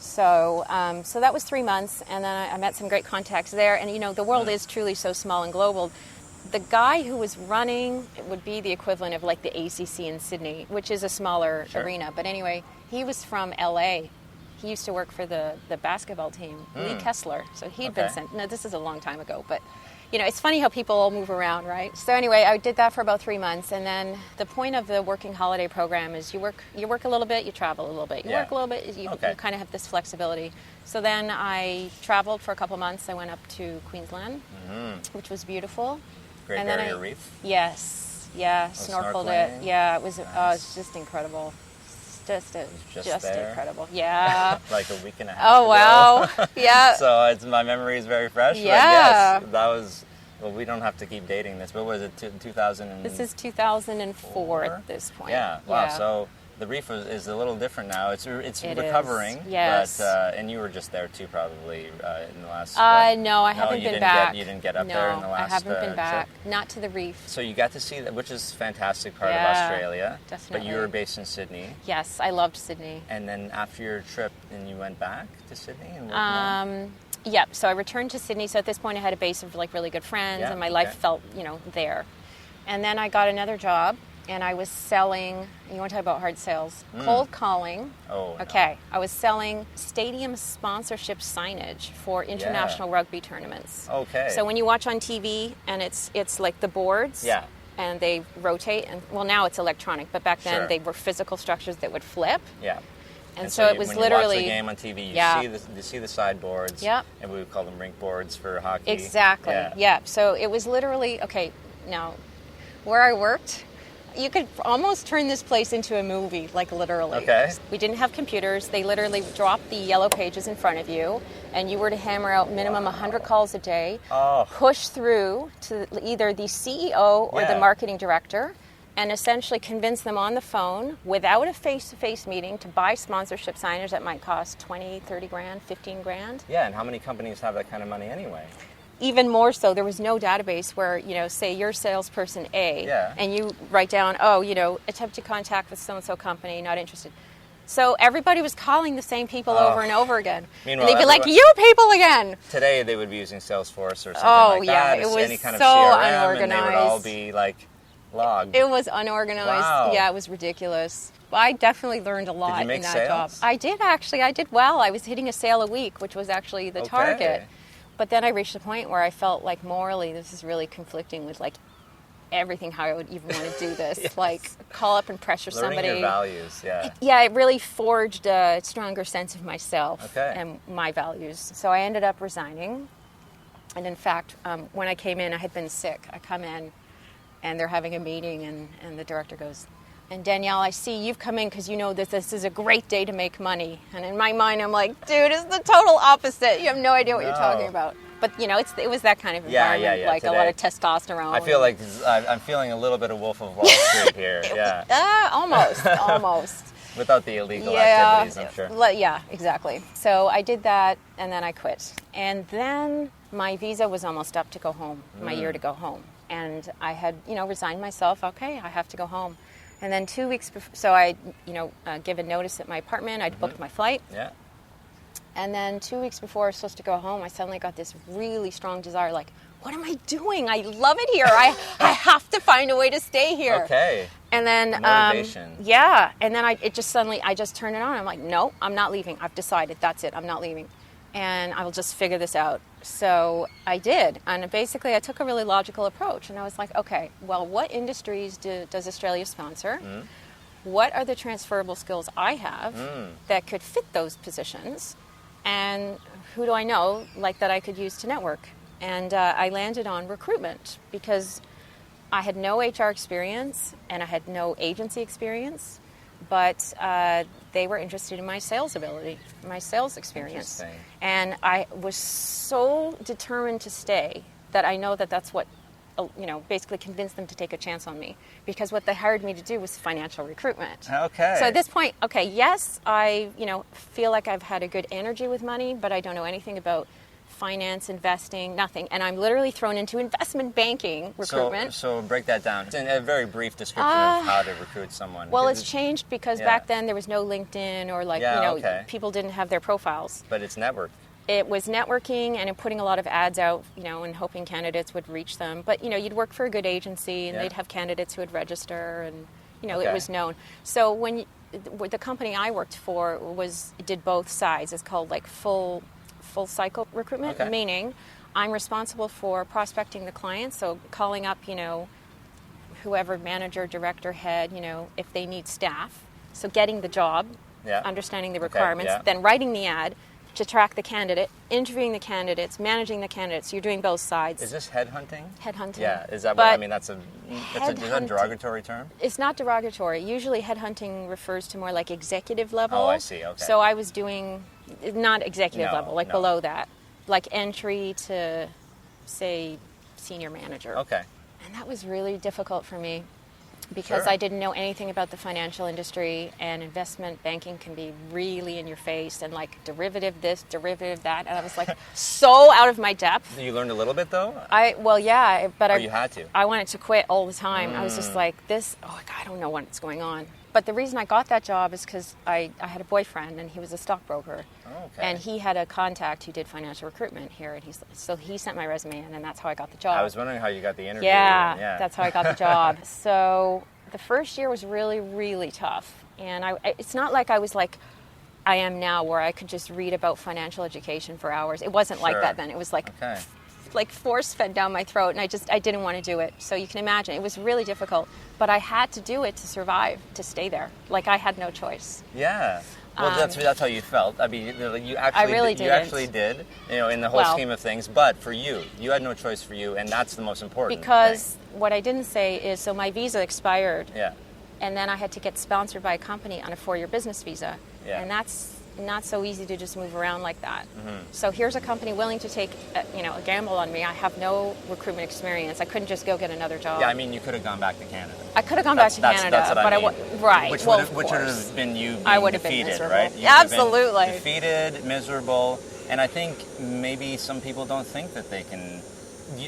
So that was 3 months, and then I met some great contacts there. And the world is truly so small and global. The guy who was running would be the equivalent of like the ACC in Sydney, which is a smaller arena. But anyway, he was from LA. He used to work for the basketball team, Lee Kessler. So he'd been sent. No, this is a long time ago, but it's funny how people all move around, right? So anyway, I did that for about 3 months, and then the point of the working holiday program is you work a little bit, you travel a little bit. You work a little bit, you kind of have this flexibility. So then I traveled for a couple months. I went up to Queensland, which was beautiful. Great Barrier Reef? Yes, snorkeled it. Yeah, it was just incredible. Just incredible. Yeah. Like a week and a half Oh, wow. ago. Yeah. So my memory is very fresh. Yeah. But yes, that was, well, we don't have to keep dating this, but was it 2000? This is 2004 at this point. Yeah. Wow. Yeah. So the reef is a little different now. It's recovering. Yes. But, and you were just there too, probably, in the last... no, I haven't been back. You didn't get up there in the last I haven't been back. trip? Not to the reef. So you got to see that, which is a fantastic part of Australia. Definitely. But you were based in Sydney. Yes, I loved Sydney. And then after your trip, then you went back to Sydney and worked more? Yep. So I returned to Sydney. So at this point, I had a base of really good friends, and my life felt there. And then I got another job. And I was selling, you want to talk about hard sales, cold calling. Oh, okay. No. I was selling stadium sponsorship signage for international rugby tournaments. Okay. So when you watch on TV and it's like the boards. Yeah. And they rotate, and now it's electronic, but back then they were physical structures that would flip. Yeah. And so it was when literally... you watch the game on TV, you see the sideboards. Yeah. And we would call them rink boards for hockey. Exactly. Yeah. So it was literally, now where I worked... You could almost turn this place into a movie, literally. Okay. We didn't have computers. They literally dropped the yellow pages in front of you, and you were to hammer out minimum 100 calls a day, push through to either the CEO or the marketing director, and essentially convince them on the phone without a face-to-face meeting to buy sponsorship signage that might cost 20, 30 grand, 15 grand. Yeah, and how many companies have that kind of money anyway? Even more so, there was no database where, say you're salesperson A, and you write down, attempt to contact with so-and-so company, not interested. So everybody was calling the same people over and over again. Meanwhile, and they'd be like, you people again! Today they would be using Salesforce or something like that. It was any kind so of CRM, unorganized. And they would all be logged. It was unorganized. Wow. Yeah, it was ridiculous. I definitely learned a lot in that sales? job. I did, actually. I did well. I was hitting a sale a week, which was actually the target. But then I reached a point where I felt like morally this is really conflicting with everything, how I would even want to do this. Call up and pressure somebody. Learning your values, It really forged a stronger sense of myself and my values. So I ended up resigning. And in fact, when I came in, I had been sick. I come in and they're having a meeting and the director goes, and Danielle, I see you've come in because you know that this is a great day to make money. And in my mind, I'm like, dude, it's the total opposite. You have no idea what you're talking about. But, it was that kind of environment, today, a lot of testosterone. I feel like I'm feeling a little bit of Wolf of Wall Street here. Almost. Without the illegal activities, I'm sure. Yeah, exactly. So I did that, and then I quit. And then my visa was almost up to go home, my year to go home. And I had, resigned myself. Okay, I have to go home. And then 2 weeks before, so I, given notice at my apartment. I'd booked my flight. Yeah. And then 2 weeks before I was supposed to go home, I suddenly got this really strong desire, what am I doing? I love it here. I have to find a way to stay here. Okay. And then, motivation. And then I just turned it on. I'm like, no, I'm not leaving. I've decided. That's it. I'm not leaving. And I will just figure this out. So I did. And basically, I took a really logical approach. And I was like, okay, well, what industries does Australia sponsor? What are the transferable skills I have that could fit those positions? And who do I know that I could use to network? And I landed on recruitment because I had no HR experience and I had no agency experience. but they were interested in my sales ability, my sales experience. Interesting. And I was so determined to stay that I know that that's what, basically convinced them to take a chance on me, because what they hired me to do was financial recruitment. Okay. So at this point, yes, I, feel like I've had a good energy with money, but I don't know anything about finance, investing, nothing. And I'm literally thrown into investment banking recruitment. So break that down. In a very brief description of how to recruit someone. Well, it's changed because back then there was no LinkedIn or people didn't have their profiles. But it's network. It was networking and putting a lot of ads out, and hoping candidates would reach them. But, you'd work for a good agency and they'd have candidates who would register and, it was known. So when the company I worked for did both sides. It's called like full cycle recruitment, meaning I'm responsible for prospecting the clients, so calling up, whoever, manager, director, head, if they need staff. So getting the job, understanding the requirements, then writing the ad to track the candidate, interviewing the candidates, managing the candidates. You're doing both sides. Is this headhunting? Headhunting. Yeah, is that what, that's a derogatory term? It's not derogatory. Usually headhunting refers to more like executive level. Oh, I see, okay. So I was doing, not executive level, below that. Like entry to, say, senior manager. Okay. And that was really difficult for me because I didn't know anything about the financial industry, and investment banking can be really in your face and like derivative this, derivative that. And I was like so out of my depth. You learned a little bit though? But you had to? I wanted to quit all the time. I was just like, I don't know what's going on. But the reason I got that job is because I had a boyfriend, and he was a stockbroker. Oh, okay. And he had a contact who did financial recruitment here, and so he sent my resume in, and that's how I got the job. I was wondering how you got the interview. Yeah, that's how I got the job. So the first year was really, really tough. And it's not like I was like I am now, where I could just read about financial education for hours. It wasn't like that then. It was like force fed down my throat, and I didn't want to do it. So you can imagine, it was really difficult. But I had to do it to survive, to stay there. Like, I had no choice. Yeah. Well, that's how you felt. I mean, you actually did, in the whole scheme of things. But for you had no choice for you, and that's the most important because thing. What I didn't say is, so my visa expired. Yeah. And then I had to get sponsored by a company on a 4-year business visa. Yeah. And that's not so easy to just move around like that. Mm-hmm. So here's a company willing to take a gamble on me. I have no recruitment experience. I couldn't just go get another job. Yeah, I mean, you could have gone back to Canada. I could have gone back to Canada, right. Which would have been you being I would have defeated, been miserable. right? Absolutely. Defeated, miserable, and I think maybe some people don't think that they can.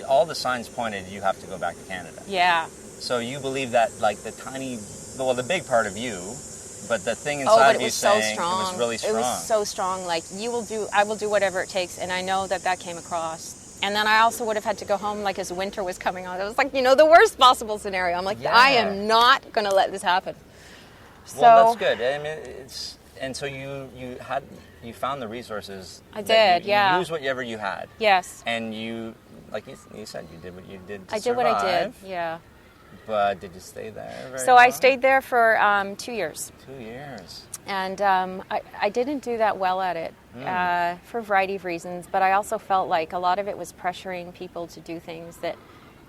All the signs pointed you have to go back to Canada. Yeah. So you believe that, like, the big part of you, but the thing inside of you saying it was really strong. It was so strong. Like, I will do whatever it takes, and I know that came across. And then I also would have had to go home, like, as winter was coming on. It was like, the worst possible scenario. I'm like, I am not going to let this happen. Well, that's good. I mean, and so you found the resources. I did, You used whatever you had. Yes. And you, like you said, you did what you did to I did what I did, yeah. But did you stay there very So long? I stayed there for 2 years. 2 years. And I didn't do that well at it for a variety of reasons, but I also felt like a lot of it was pressuring people to do things that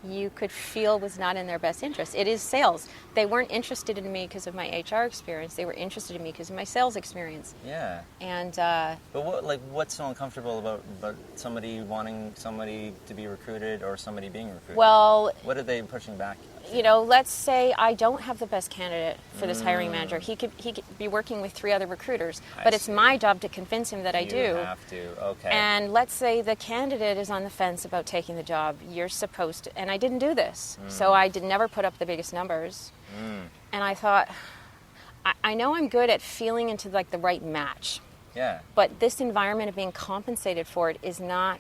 you could feel was not in their best interest. It is sales. They weren't interested in me because of my HR experience. They were interested in me because of my sales experience. Yeah. And but what's so uncomfortable about somebody wanting somebody to be recruited or somebody being recruited? Well, what are they pushing back? Let's say I don't have the best candidate for this hiring manager. He could be working with 3 other recruiters, but it's my job to convince him that I do. You have to, okay. And let's say the candidate is on the fence about taking the job. You're supposed to, and I didn't do this, so I never put up the biggest numbers. And I thought, I know I'm good at feeling into like the right match. Yeah. But this environment of being compensated for it is not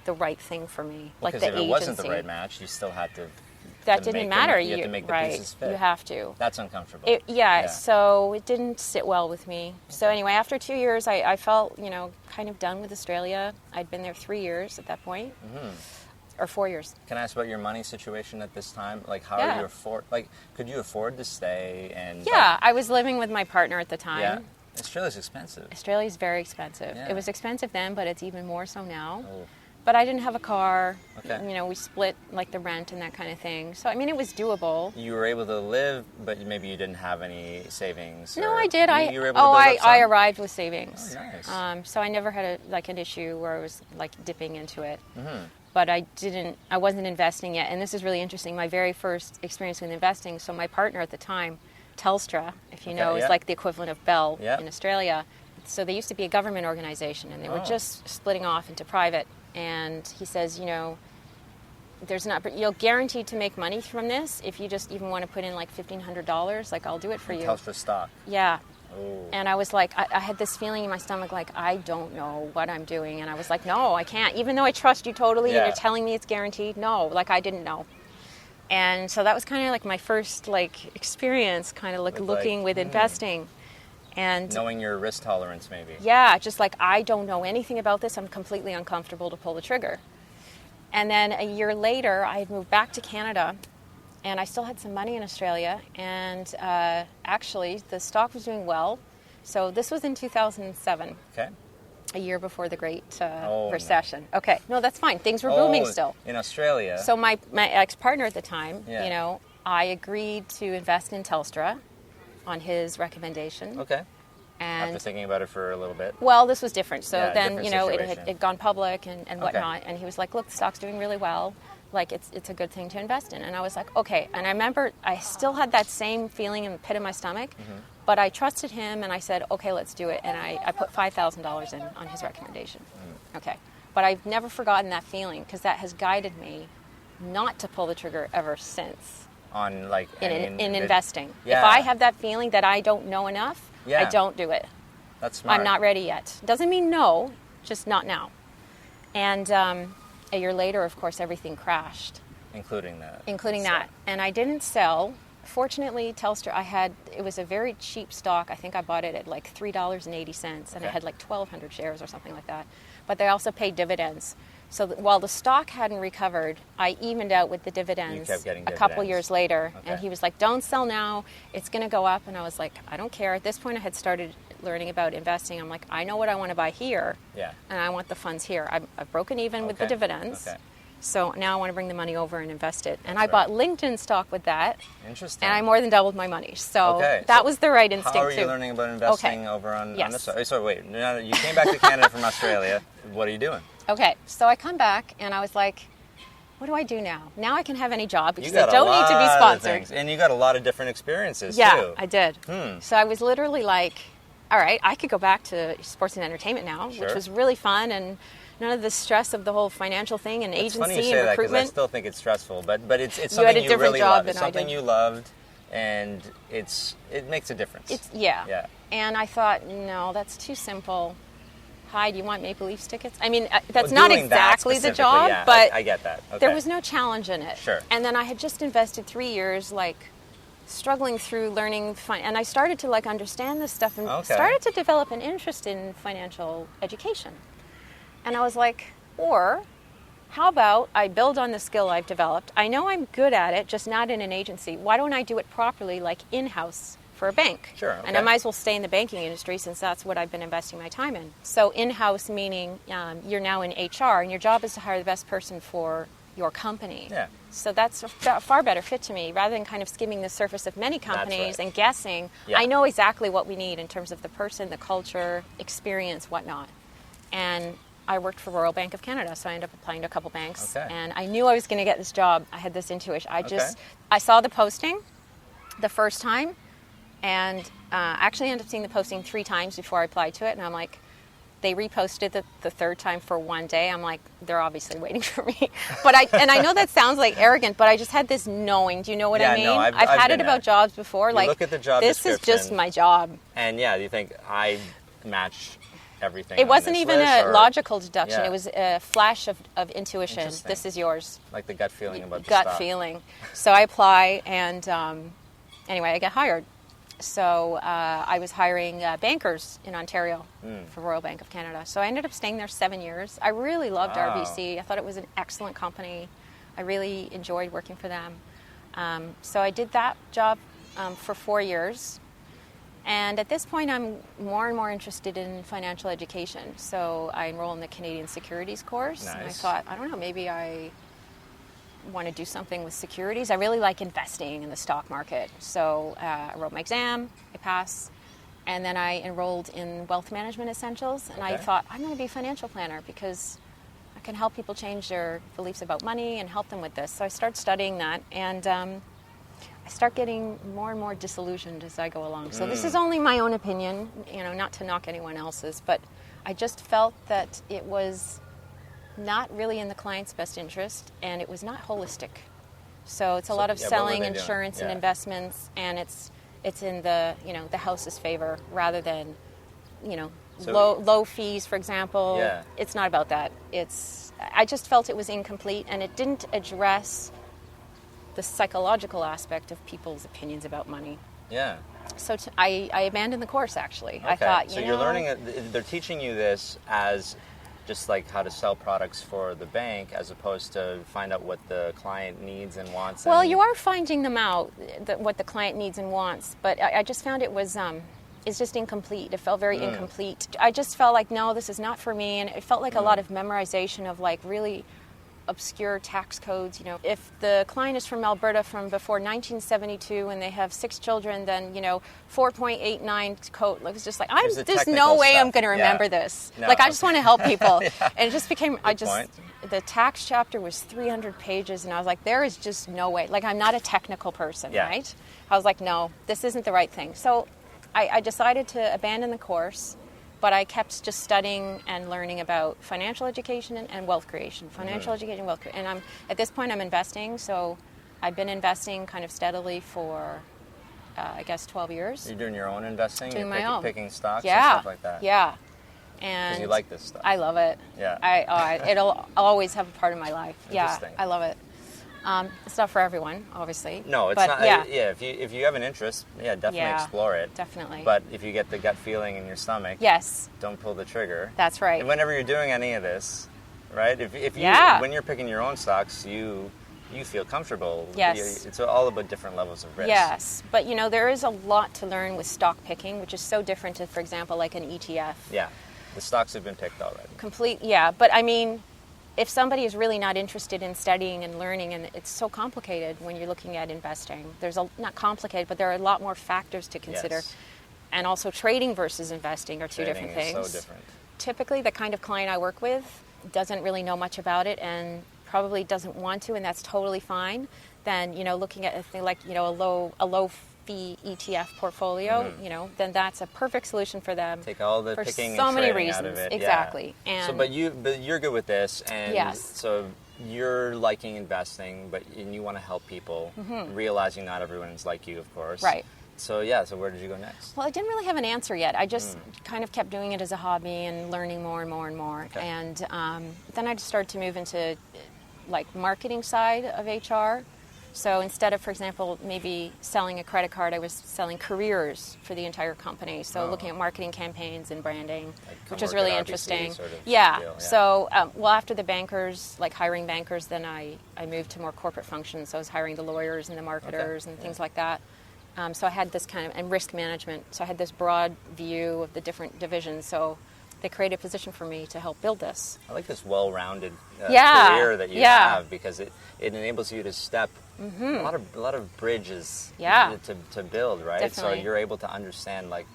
the right thing for me. Because like the if it wasn't the agency. right match, you still had to. That didn't matter. You have to make the pieces fit. You have to. That's uncomfortable. So it didn't sit well with me. So anyway, after 2 years, I felt, kind of done with Australia. I'd been there 3 years at that point. Or 4 years. Can I ask about your money situation at this time? Like, how are you could you afford to stay? And I was living with my partner at the time. Yeah. Australia's expensive. Australia's very expensive. Yeah. It was expensive then, but it's even more so now. Oh. but I didn't have a car. Okay. You know, we split like the rent and that kind of thing. So, I mean, it was doable. You were able to live, but maybe you didn't have any savings. No, or- I did. You were able to build up some? I arrived with savings. Oh, nice. So I never had an issue where I was like dipping into it. Mm-hmm. But I wasn't investing yet. And this is really interesting. My very first experience with investing. So my partner at the time, Telstra, if you know, is like the equivalent of Bell in Australia. So they used to be a government organization, and they were just splitting off into private. And he says, you know, you're guaranteed to make money from this if you just even want to put in like $1,500. Like, I'll do it for you. Telstra stock. Yeah. Oh. And I was like, I had this feeling in my stomach, like, I don't know what I'm doing. And I was like, no, I can't. Even though I trust you totally and you're telling me it's guaranteed, no, like, I didn't know. And so that was kind of like my first like experience kind of like looking with investing. And knowing your risk tolerance, maybe. Yeah, just like, I don't know anything about this. I'm completely uncomfortable to pull the trigger. And then a year later, I had moved back to Canada, and I still had some money in Australia. And actually, the stock was doing well. So this was in 2007. Okay. A year before the Great Recession. No. Okay, no, that's fine. Things were booming still. In Australia. So my ex-partner at the time, you know, I agreed to invest in Telstra on his recommendation. Okay. And after thinking about it for a little bit. Well, this was different. So then, different you know, it situation. had gone public and whatnot. And he was like, look, the stock's doing really well. Like, it's a good thing to invest in. And I was like, okay. And I remember I still had that same feeling in the pit of my stomach. Mm-hmm. But I trusted him, and I said, okay, let's do it. And I put $5,000 in on his recommendation. Mm. Okay. But I've never forgotten that feeling, because that has guided me not to pull the trigger ever since. On, like... In investing. Yeah. If I have that feeling that I don't know enough, I don't do it. That's smart. I'm not ready yet. Doesn't mean no, just not now. And a year later, of course, everything crashed. Including that. And I didn't sell. Fortunately, Telstra, it was a very cheap stock. I think I bought it at like $3.80, and it had like 1,200 shares or something like that. But they also paid dividends. So while the stock hadn't recovered, I evened out with the dividends You kept getting a couple years later. Okay. And he was like, don't sell now. It's going to go up. And I was like, I don't care. At this point, I had started learning about investing. I'm like, I know what I want to buy here. Yeah. And I want the funds here. I've broken even with the dividends. Okay. So now I want to bring the money over and invest it. And I bought LinkedIn stock with that. Interesting. And I more than doubled my money. So that was the right instinct, too. How are you learning about investing over on this? So wait, you came back to Canada from Australia. What are you doing? Okay, so I come back and I was like, what do I do now? Now I can have any job because I don't need to be sponsored. And you got a lot of different experiences, too. Yeah, I did. So I was literally like, all right, I could go back to sports and entertainment now, which was really fun, and none of the stress of the whole financial thing and agency and recruitment. It's funny you say that, because I still think it's stressful, but it's something you really love. It's something you loved, and it makes a difference. Yeah. And I thought, no, that's too simple. Hi, do you want Maple Leafs tickets? I mean, that's not exactly the job, but I get that. Okay. There was no challenge in it. Sure. And then I had just invested 3 years, like, struggling through learning, and I started to, like, understand this stuff and started to develop an interest in financial education. And I was like, or how about I build on the skill I've developed? I know I'm good at it, just not in an agency. Why don't I do it properly, like in-house for a bank? Sure. Okay. And I might as well stay in the banking industry, since that's what I've been investing my time in. So in-house meaning you're now in HR, and your job is to hire the best person for your company. Yeah. So that's a far better fit to me, rather than kind of skimming the surface of many companies and guessing. Yeah. I know exactly what we need in terms of the person, the culture, experience, whatnot. And I worked for Royal Bank of Canada, so I ended up applying to a couple banks. Okay. And I knew I was going to get this job. I had this intuition. I saw the posting the first time, and actually ended up seeing the posting 3 times before I applied to it. And I'm like, they reposted it the third time for one day. I'm like, they're obviously waiting for me. But I know that sounds like arrogant, but I just had this knowing. Do you know what I mean? No, I've had it about jobs before. You like, look at the job this is just my job. And you think I match everything. It wasn't even a logical deduction. Yeah. It was a flash of intuition. This is yours. Like the gut feeling about the gut stock. feeling. So I apply, and anyway, I get hired. So I was hiring bankers in Ontario for Royal Bank of Canada. So I ended up staying there 7 years. I really loved RBC. I thought it was an excellent company. I really enjoyed working for them. So I did that job for 4 years. And at this point, I'm more and more interested in financial education. So I enrolled in the Canadian Securities course. Nice. And I thought, I don't know, maybe I want to do something with securities. I really like investing in the stock market. So I wrote my exam, I passed, and then I enrolled in Wealth Management Essentials. And I thought, I'm going to be a financial planner because I can help people change their beliefs about money and help them with this. So I started studying that, and I start getting more and more disillusioned as I go along. So this is only my own opinion, not to knock anyone else's, but I just felt that it was not really in the client's best interest, and it was not holistic. So it's a lot of selling insurance and investments, and it's in the the house's favor rather than low fees, for example. Yeah. It's not about that. I just felt it was incomplete, and it didn't address the psychological aspect of people's opinions about money. Yeah. So I abandoned the course, actually. Okay. I thought, So you're learning, they're teaching you this as just like how to sell products for the bank as opposed to find out what the client needs and wants. Well, you are finding them out, what the client needs and wants, but I just found it was... it's just incomplete. It felt very incomplete. I just felt like, no, this is not for me. And it felt like a lot of memorization of like really obscure tax codes. If the client is from Alberta from before 1972 and they have 6 children, then 4.89 code. It was just like, there's no way I'm going to remember this. No. Like, I just want to help people. And it just became, point. The tax chapter was 300 pages, and I was like, there is just no way. Like, I'm not a technical person, right? I was like, no, this isn't the right thing. So I decided to abandon the course, but I kept just studying and learning about financial education and wealth creation. Financial education, wealth creation. And at this point, I'm investing. So I've been investing kind of steadily for, 12 years. You're doing your own investing? Doing You're my own. Picking stocks and stuff like that? Yeah. And because you like this stuff. I love it. Yeah. It'll always have a part of my life. Yeah, Interesting. I love it. It's not for everyone, obviously. No, it's not. Yeah. If you have an interest, definitely explore it. Definitely. But if you get the gut feeling in your stomach, yes, don't pull the trigger. That's right. And whenever you're doing any of this, right? If you when you're picking your own stocks, you feel comfortable. Yes. It's all about different levels of risk. Yes, but there is a lot to learn with stock picking, which is so different to, for example, like an ETF. Yeah, the stocks have been picked already. But I mean, if somebody is really not interested in studying and learning, and it's so complicated when you're looking at investing, not complicated, but there are a lot more factors to consider. Yes. And also trading versus investing are two different things. Trading is so different. Typically, the kind of client I work with doesn't really know much about it and probably doesn't want to, and that's totally fine. Then, looking at a thing like, a low fee ETF portfolio, then that's a perfect solution for them. Take all the for picking so and many trading reasons. out of it. Exactly. Yeah. And but you're good with this, and yes. So you're liking investing, and you want to help people, realizing not everyone's like you, of course. Right. So so where did you go next? Well, I didn't really have an answer yet. I just kind of kept doing it as a hobby and learning more and more and more. Okay. And then I just started to move into like marketing side of HR. So instead of, for example, maybe selling a credit card, I was selling careers for the entire company. So looking at marketing campaigns and branding, which was really interesting. Sort of yeah. deal, yeah. So, after the bankers, like hiring bankers, then I moved to more corporate functions. So I was hiring the lawyers and the marketers and things like that. So I had this kind of, and risk management. So I had this broad view of the different divisions. So they created a position for me to help build this. I like this well-rounded career that you have, because it enables you to step a lot of bridges to build, right? Definitely. So you're able to understand like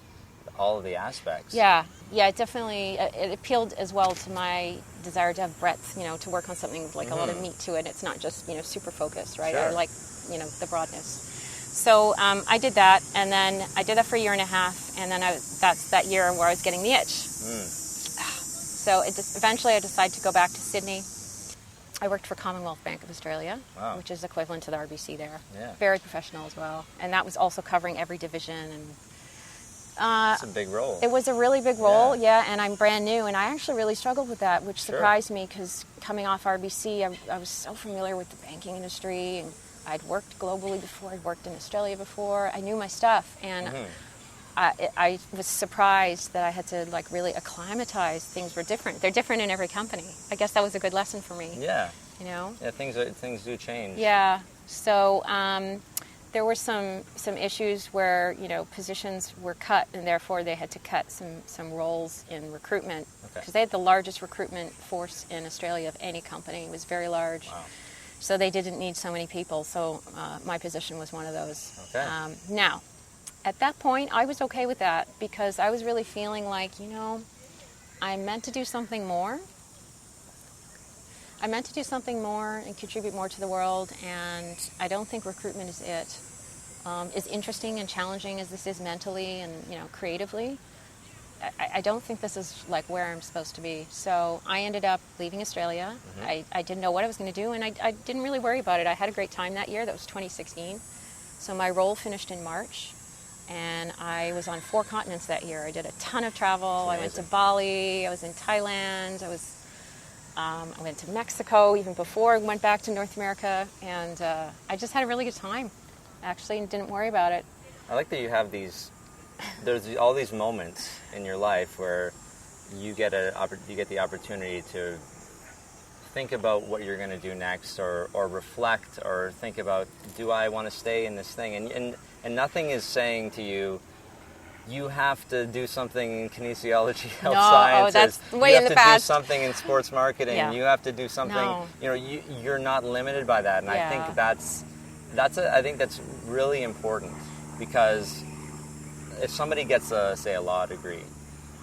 all of the aspects. Yeah, it definitely it appealed as well to my desire to have breadth, to work on something with like a lot of meat to it. It's not just super focused, right? Sure. I like the broadness. So I did that, and then I did that for a year and a half, and then that's that year where I was getting the itch. So eventually I decided to go back to Sydney. I worked for Commonwealth Bank of Australia, which is equivalent to the RBC there. Yeah. Very professional as well. And that was also covering every division. And it's a big role. It was a really big role, and I'm brand new. And I actually really struggled with that, which surprised me, because coming off RBC, I was so familiar with the banking industry, and I'd worked globally before, I'd worked in Australia before, I knew my stuff. And I was surprised that I had to like really acclimatize. Things were different. They're different in every company. I guess that was a good lesson for me. Yeah. Yeah, things do change. Yeah. So there were some issues where, positions were cut, and therefore they had to cut some roles in recruitment, because they had the largest recruitment force in Australia of any company. It was very large. Wow. So they didn't need so many people. So my position was one of those. Okay. Now, at that point, I was okay with that, because I was really feeling like, I'm meant to do something more. I meant to do something more and contribute more to the world, and I don't think recruitment is it. As interesting and challenging as this is mentally and creatively, I don't think this is like where I'm supposed to be. So I ended up leaving Australia. I didn't know what I was going to do, and I didn't really worry about it. I had a great time that year. That was 2016. So my role finished in March, and I was on 4 continents that year. I did a ton of travel. I went to Bali. I was in Thailand. I went to Mexico even before I went back to North America, and I just had a really good time, actually, and didn't worry about it. I like that you have there's all these moments in your life where you get the opportunity to think about what you're going to do next, or reflect, or think about, do I want to stay in this thing? And nothing is saying to you, you have to do something in kinesiology, health sciences. That's way in the past. You have to do something in sports marketing. Yeah. You have to do something. No. You're not limited by that, and I think I think that's really important, because if somebody gets say a law degree,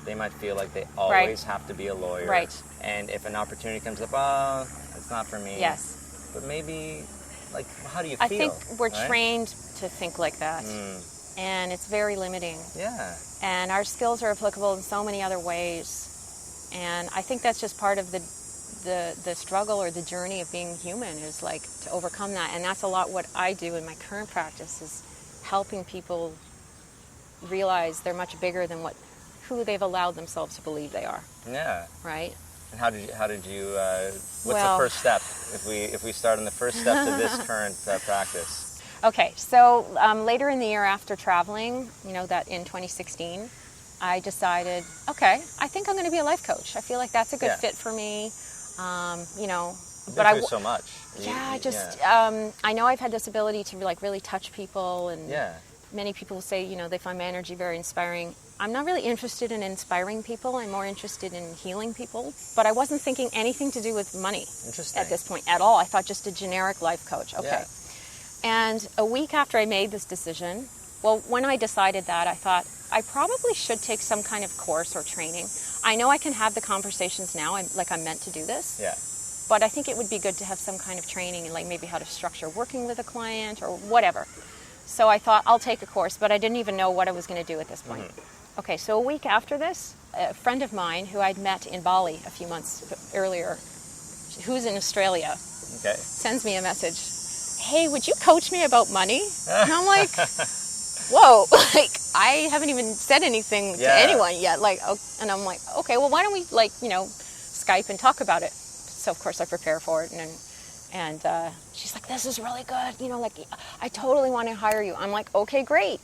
they might feel like they always have to be a lawyer. Right. And if an opportunity comes up, it's not for me. Yes. But maybe, how do you feel? I think we're right? trained to think like that. And it's very limiting. Yeah. And our skills are applicable in so many other ways. And I think that's just part of the struggle or the journey of being human, is to overcome that. And that's a lot what I do in my current practice, is helping people realize they're much bigger than who they've allowed themselves to believe they are. Yeah. Right? And how did you what's the first step, if we start on the first step to this current practice? Okay, so later in the year after traveling, that in 2016, I decided, okay, I think I'm going to be a life coach. I feel like that's a good fit for me. But I so much. I know I've had this ability to really touch people, and many people say, they find my energy very inspiring. I'm not really interested in inspiring people. I'm more interested in healing people. But I wasn't thinking anything to do with money at this point at all. I thought just a generic life coach. Okay. Yeah. And a week after I made this decision, when I decided that, I thought I probably should take some kind of course or training. I know I can have the conversations now. I'm meant to do this. Yeah. But I think it would be good to have some kind of training, and maybe how to structure working with a client or whatever. So I thought I'll take a course, but I didn't even know what I was going to do at this point. Okay, so a week after this, a friend of mine who I'd met in Bali a few months earlier, who's in Australia, sends me a message. Hey, would you coach me about money? And I'm like, whoa, I haven't even said anything to anyone yet. And I'm like, okay, well, why don't we Skype and talk about it? So of course I prepare for it, and she's like, this is really good. I totally want to hire you. I'm like, okay, great.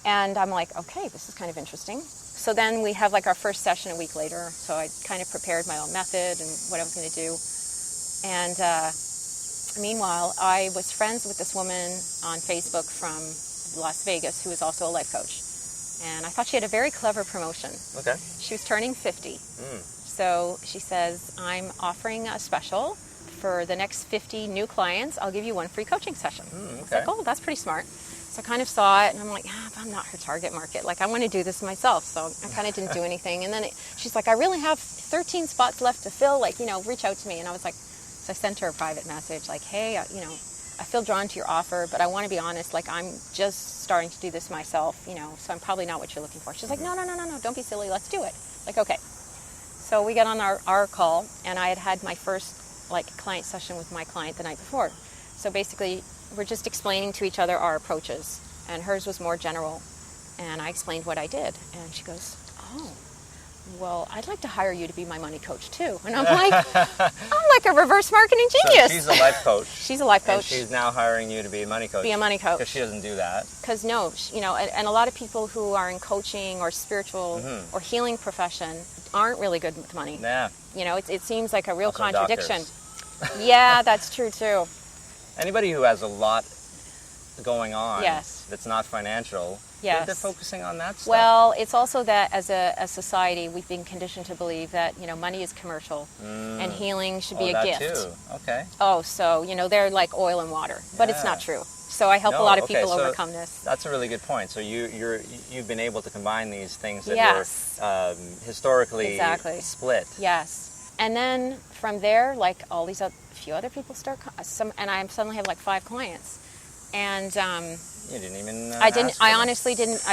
And I'm like, okay, this is kind of interesting. So then we have our first session a week later. So I kind of prepared my own method and what I was going to do. And meanwhile, I was friends with this woman on Facebook from Las Vegas who was also a life coach. And I thought she had a very clever promotion. Okay. She was turning 50. So she says, I'm offering a special for the next 50 new clients. I'll give you one free coaching session. I was like, oh, that's pretty smart. So I kind of saw it, and I'm like, I'm not her target market. I want to do this myself. So I kind of didn't do anything. And then she's like, I really have 13 spots left to fill. Reach out to me. And I was like, so I sent her a private message, hey, I feel drawn to your offer, but I want to be honest. I'm just starting to do this myself, so I'm probably not what you're looking for. She's like, no, don't be silly. Let's do it. Okay. So we got on our call, and I had my first client session with my client the night before. So basically, we're just explaining to each other our approaches, and hers was more general, and I explained what I did, and she goes, oh, well, I'd like to hire you to be my money coach too. And I'm like, I'm like a reverse marketing genius. So she's a life coach. She's a life coach. And she's now hiring you to be a money coach. Be a money coach. Because she doesn't do that. Because no, and a lot of people who are in coaching or spiritual or healing profession aren't really good with money. Yeah. It seems like a real also contradiction. Doctors. Yeah, that's true too. Anybody who has a lot going on Yes. that's not financial, Yes. they're focusing on that stuff. Well, it's also that as a society, we've been conditioned to believe that, money is commercial and healing should be a that gift. too. Okay. Oh, so, they're like oil and water, but it's Yeah. not true. So I help a No, lot of okay, people so overcome this. That's a really good point. So you've been able to combine these things that Yes. were historically Exactly. split. Yes. And then from there, like all these few other people and I suddenly have like 5 clients. And You didn't even. I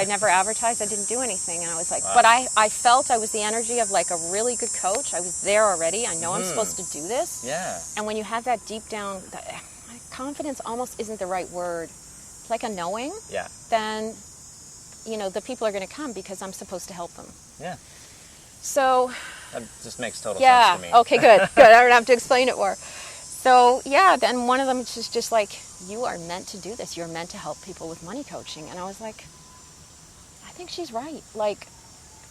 never advertised. I didn't do anything. And I was like, but I felt I was the energy of like a really good coach. I was there already. I know I'm supposed to do this. Yeah. And when you have that deep down, confidence almost isn't the right word. It's like a knowing. Yeah. Then, the people are going to come because I'm supposed to help them. Yeah. So. That just makes total Yeah. sense to me. Okay, good. Good. I don't have to explain it more. So, yeah, then one of them is just like, you are meant to do this. You're meant to help people with money coaching. And I was like, I think she's right. Like,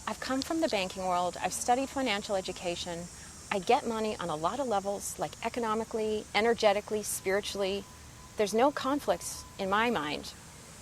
I've come from the banking world. I've studied financial education. I get money on a lot of levels, like economically, energetically, spiritually. There's no conflicts in my mind.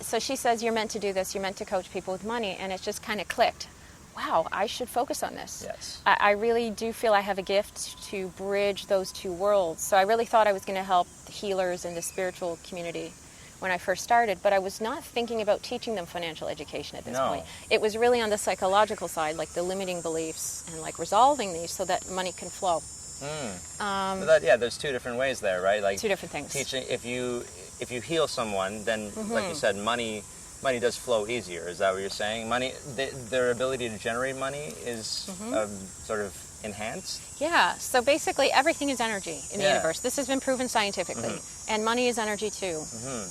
So she says, you're meant to do this. You're meant to coach people with money. And it just kind of clicked. Wow, I should focus on this. Yes. I really do feel I have a gift to bridge those two worlds. So I really thought I was going to help the healers in the spiritual community when I first started, but I was not thinking about teaching them financial education at this point. It was really on the psychological side, like the limiting beliefs and like resolving these so that money can flow. There's 2 different ways there, right? Like 2 different things. Teaching, if you heal someone, then like you said, money does flow easier. Is that what you're saying? Money, their ability to generate money is sort of enhanced? Yeah, so basically everything is energy in the universe. This has been proven scientifically. And money is energy too.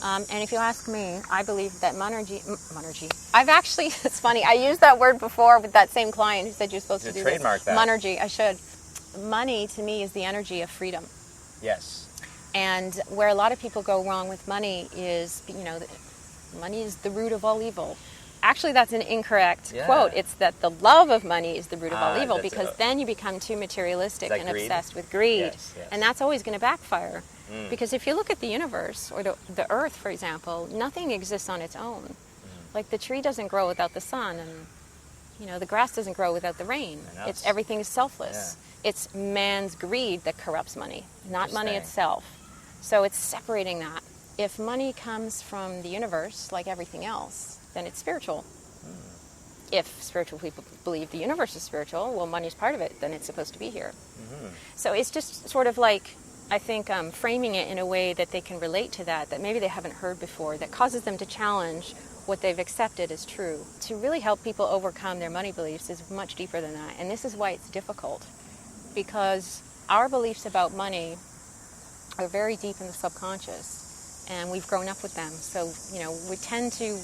And if you ask me, I believe that monergy. I've actually, it's funny, I used that word before with that same client who said you're supposed to do trademark this. that. Monergy, I should. Money to me is the energy of freedom. Yes. And where a lot of people go wrong with money is, money is the root of all evil. Actually, that's an incorrect quote. It's that the love of money is the root of all evil, because then you become too materialistic and greed? obsessed with greed. Yes. And that's always going to backfire. Because if you look at the universe, or the earth, for example, nothing exists on its own. Like the tree doesn't grow without the sun, and the grass doesn't grow without the rain. Everything is selfless. It's man's greed that corrupts money, not money itself. So it's separating that. If money comes from the universe, like everything else, then it's spiritual. If spiritual people believe the universe is spiritual, well, money's part of it, then it's supposed to be here. So it's just sort of like, I think, framing it in a way that they can relate to that maybe they haven't heard before, that causes them to challenge what they've accepted as true. To really help people overcome their money beliefs is much deeper than that. And this is why it's difficult, because our beliefs about money are very deep in the subconscious, and we've grown up with them. So, we tend to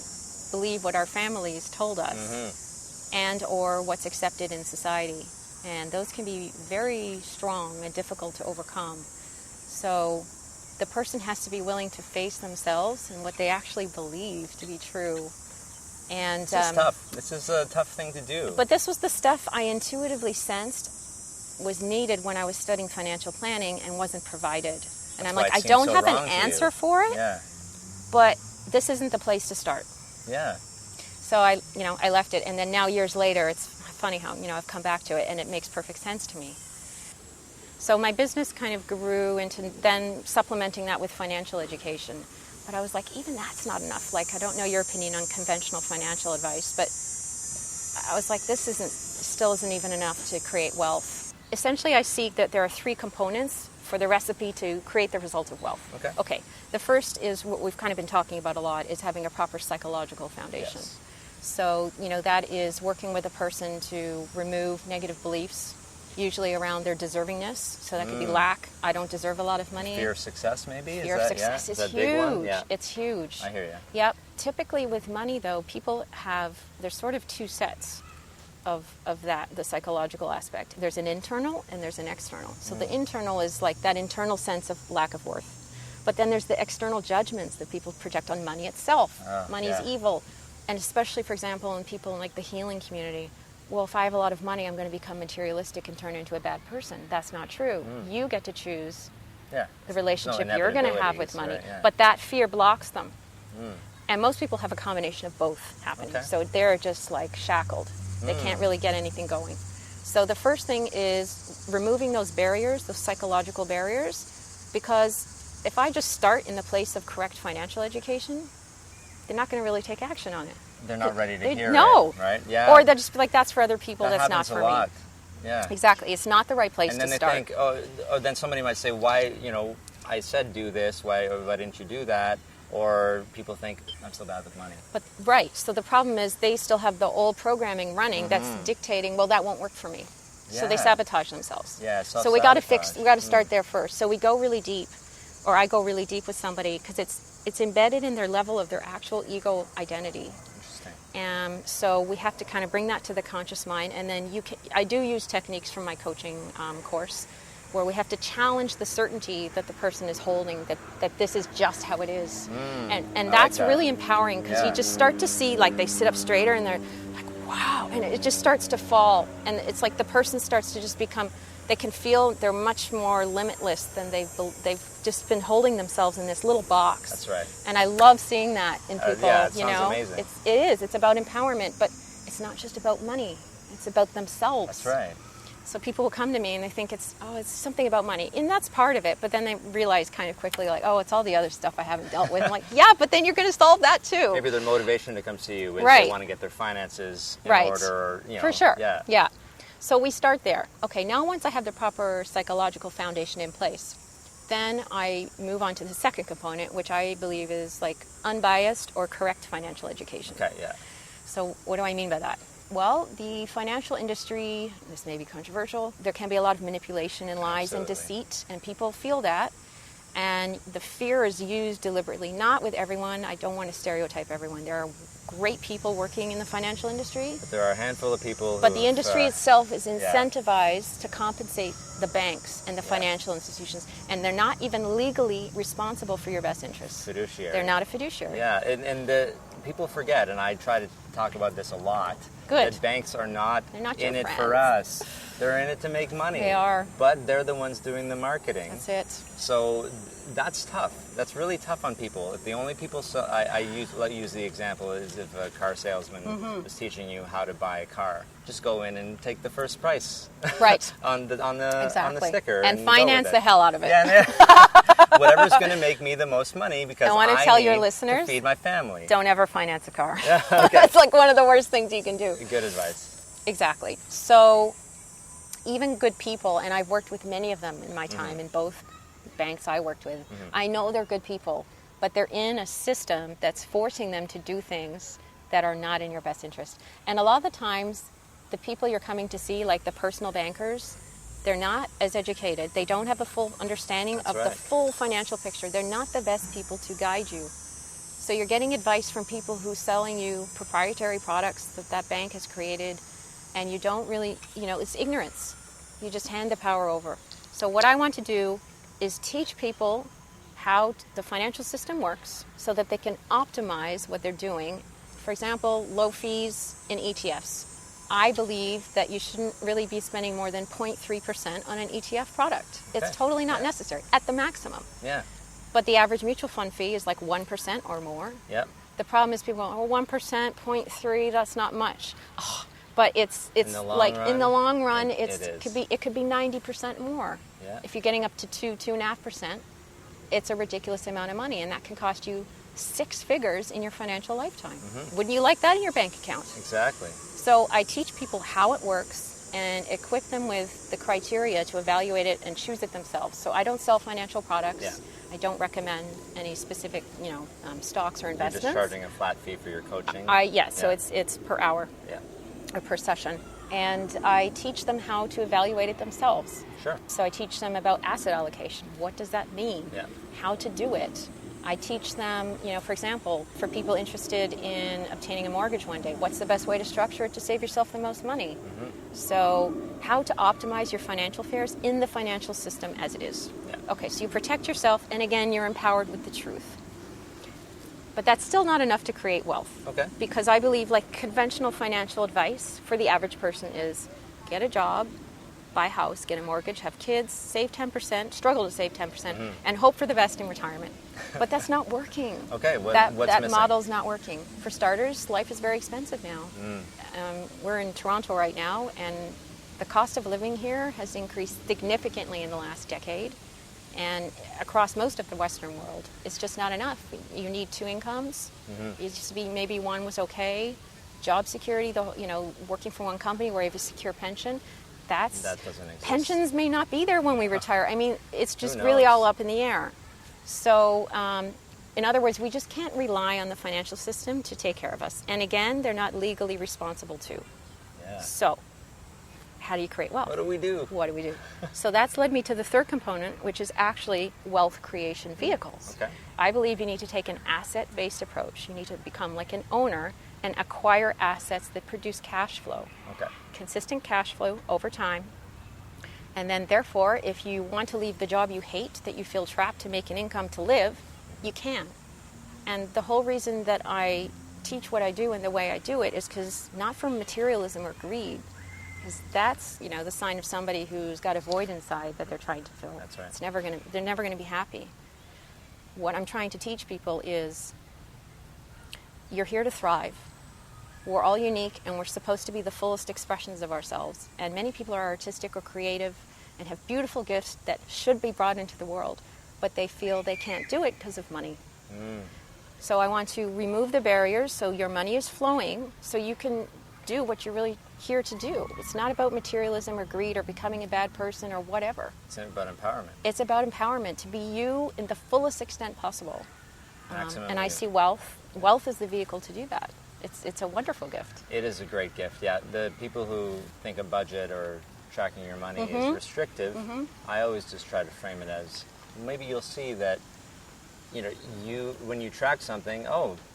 believe what our families told us and or what's accepted in society. And those can be very strong and difficult to overcome. So the person has to be willing to face themselves and what they actually believe to be true. And this is tough. This is a tough thing to do. But this was the stuff I intuitively sensed was needed when I was studying financial planning and wasn't provided. And I'm like, I don't have an answer for it, but this isn't the place to start. Yeah. So I left it, and then now years later, it's funny how, I've come back to it, and it makes perfect sense to me. So my business kind of grew into then supplementing that with financial education. But I was like, even that's not enough. Like, I don't know your opinion on conventional financial advice, but I was like, this still isn't even enough to create wealth. Essentially, I see that there are 3 components for the recipe to create the result of wealth. Okay. The first is what we've kind of been talking about a lot, is having a proper psychological foundation. Yes. So, that is working with a person to remove negative beliefs, usually around their deservingness. So that could be lack. I don't deserve a lot of money. Fear of success, maybe? Fear of success is huge. Big one? Yeah. It's huge. I hear you. Yep. Typically with money, though, people there's sort of 2 sets of that, the psychological aspect. There's an internal and there's an external. So the internal is like that internal sense of lack of worth. But then there's the external judgments that people project on money itself. Money is evil. And especially, for example, in people in like the healing community, well, if I have a lot of money, I'm going to become materialistic and turn into a bad person. That's not true. You get to choose the relationship you're going to have with money. Right, But that fear blocks them. And most people have a combination of both happening. Okay. So they're just like shackled. They can't really get anything going. So the first thing is removing those barriers, those psychological barriers, because if I just start in the place of correct financial education, they're not going to really take action on it. They're not ready to hear no. it, right? Yeah. Or they'll just be like, that's for other people, that that's not happens for a lot. me. Yeah. Exactly. It's not the right place And then to they start. think, oh, then somebody might say, why, I said do this, why didn't you do that? Or people think, I'm so bad with money. But right. So the problem is they still have the old programming running that's dictating, well, that won't work for me. So they Yeah. sabotage themselves. Yeah, So we got to start there first. So we go really deep, or I go really deep with somebody because it's embedded in their level of their actual ego identity. Interesting. So we have to kind of bring that to the conscious mind, and then I do use techniques from my coaching course where we have to challenge the certainty that the person is holding, that this is just how it is. And that's that. really empowering because you just start to see, like, they sit up straighter and they're like, wow, and it just starts to fall. And it's like the person starts to just become, they can feel they're much more limitless than they've just been holding themselves in this little box. That's right. And I love seeing that in people. Yeah, it sounds amazing. It's about empowerment, but it's not just about money. It's about themselves. That's right. So people will come to me and they think it's something about money. And that's part of it, but then they realize kind of quickly, like, oh, it's all the other stuff I haven't dealt with. I'm like, yeah, but then you're going to solve that too. Maybe their motivation to come see you is Right. they want to get their finances in Right. order. Or, For sure. Yeah. So we start there. Okay, now once I have the proper psychological foundation in place, then I move on to the second component, which I believe is like unbiased or correct financial education. Okay, yeah. So what do I mean by that? Well, the financial industry, this may be controversial, there can be a lot of manipulation and lies and Absolutely. deceit, and people feel that. And the fear is used deliberately, not with everyone. I don't want to stereotype everyone. There are great people working in the financial industry. But there are a handful of people But who the industry itself is yeah. incentivized to compensate the banks and the financial institutions, and they're not even legally responsible for your best interests. Fiduciary. They're not a fiduciary. Yeah, and people forget, and I try to talk about this a lot, Good. that banks are not, They're not your in it friends. for us. They're in it to make money. They are. But they're the ones doing the marketing. That's it. So that's tough. That's really tough on people. If the only people, I use the example is if a car salesman was teaching you how to buy a car. Just go in and take the first price. Right. on the Exactly. sticker. And go finance with the it. hell out of it. Yeah, whatever's going to make me the most money because I want to tell your need listeners, to feed my family. don't ever finance a car. Yeah, okay. That's like one of the worst things you can do. Good advice. Exactly. So even good people, and I've worked with many of them in my time in both banks I worked with, I know they're good people, but they're in a system that's forcing them to do things that are not in your best interest. And a lot of the times, the people you're coming to see, like the personal bankers, they're not as educated. They don't have a full understanding of the full financial picture. They're not the best people to guide you. So you're getting advice from people who's selling you proprietary products that bank has created, and you don't really, it's ignorance. You just hand the power over. So what I want to do is teach people how the financial system works so that they can optimize what they're doing. For example, low fees in ETFs. I believe that you shouldn't really be spending more than 0.3% on an ETF product. Okay. It's totally not necessary, at the maximum. Yeah. But the average mutual fund fee is like 1% or more. Yep. The problem is people go, 1%, 0.3, that's not much. Oh, but it's In the long like run, in the long run, it is. it could be 90% more. Yeah. If you're getting up to 2.5%, it's a ridiculous amount of money, and that can cost you 6 figures in your financial lifetime. Wouldn't you like that in your bank account? Exactly. So I teach people how it works and equip them with the criteria to evaluate it and choose it themselves. So I don't sell financial products. Yeah. I don't recommend any specific, stocks or You're investments. just charging a flat fee for your coaching. So Yeah. it's per hour Yeah. or per session. And I teach them how to evaluate it themselves. Sure. So I teach them about asset allocation. What does that mean? Yeah. How to do it. I teach them, for example, for people interested in obtaining a mortgage one day, what's the best way to structure it to save yourself the most money? So how to optimize your financial affairs in the financial system as it is. Yeah. Okay, so you protect yourself, and again, you're empowered with the truth. But that's still not enough to create wealth. Okay. Because I believe, like, conventional financial advice for the average person is get a job, buy a house, get a mortgage, have kids, save 10%, struggle to save 10%, and hope for the best in retirement. But that's not working. Okay, what's that missing? model's not working. For starters, life is very expensive now. We're in Toronto right now, and the cost of living here has increased significantly in the last decade. And across most of the Western world, it's just not enough. You need two incomes. It used to be maybe one was okay. Job security, working for one company where you have a secure pension, that doesn't exist. Pensions may not be there when we retire. I mean, it's just really all up in the air. So, in other words, we just can't rely on the financial system to take care of us. And again, they're not legally responsible to. Yeah. So, how do you create wealth? What do we do? So that's led me to the third component, which is actually wealth creation vehicles. Okay. I believe you need to take an asset-based approach. You need to become like an owner and acquire assets that produce cash flow. Okay. Consistent cash flow over time. And then therefore, if you want to leave the job you hate, that you feel trapped to make an income to live, you can. And the whole reason that I teach what I do and the way I do it is because not from materialism or greed, because that's, the sign of somebody who's got a void inside that they're trying to fill. That's right. They're never going to be happy. What I'm trying to teach people is you're here to thrive. We're all unique, and we're supposed to be the fullest expressions of ourselves. And many people are artistic or creative and have beautiful gifts that should be brought into the world, but they feel they can't do it because of money. So I want to remove the barriers so your money is flowing so you can do what you're really here to do. It's not about materialism or greed or becoming a bad person or whatever. It's about empowerment. It's about empowerment, to be you in the fullest extent possible. And I see wealth. Wealth is the vehicle to do that. It's a wonderful gift. It is a great gift, yeah. The people who think a budget or tracking your money is restrictive, I always just try to frame it as, maybe you'll see that, when you track something,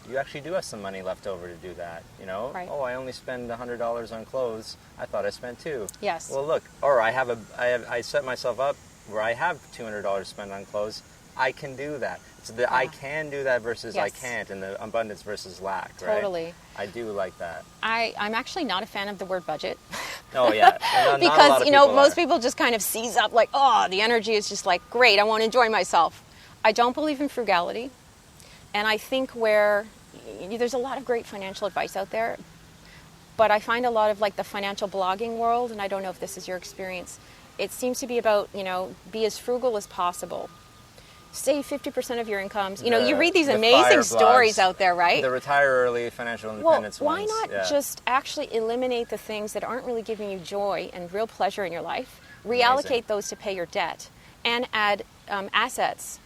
you actually do have some money left over to do that, Right. I only spend $100 on clothes, I thought I spent $200. Yes. Well, look, or I set myself up where I have $200 spent on clothes, I can do that. It's the I can do that versus I can't, and the abundance versus lack, right? Totally. I do like that. I'm actually not a fan of the word budget. Oh, yeah. Because, most people just kind of seize up like, the energy is just like, great, I want to enjoy myself. I don't believe in frugality. And I think there's a lot of great financial advice out there, but I find a lot of like the financial blogging world, and I don't know if this is your experience, it seems to be about, be as frugal as possible. Save 50% of your incomes. You read these amazing stories out there, right? The retire early, financial independence why ones. not just actually eliminate the things that aren't really giving you joy and real pleasure in your life, reallocate those to pay your debt, and add assets.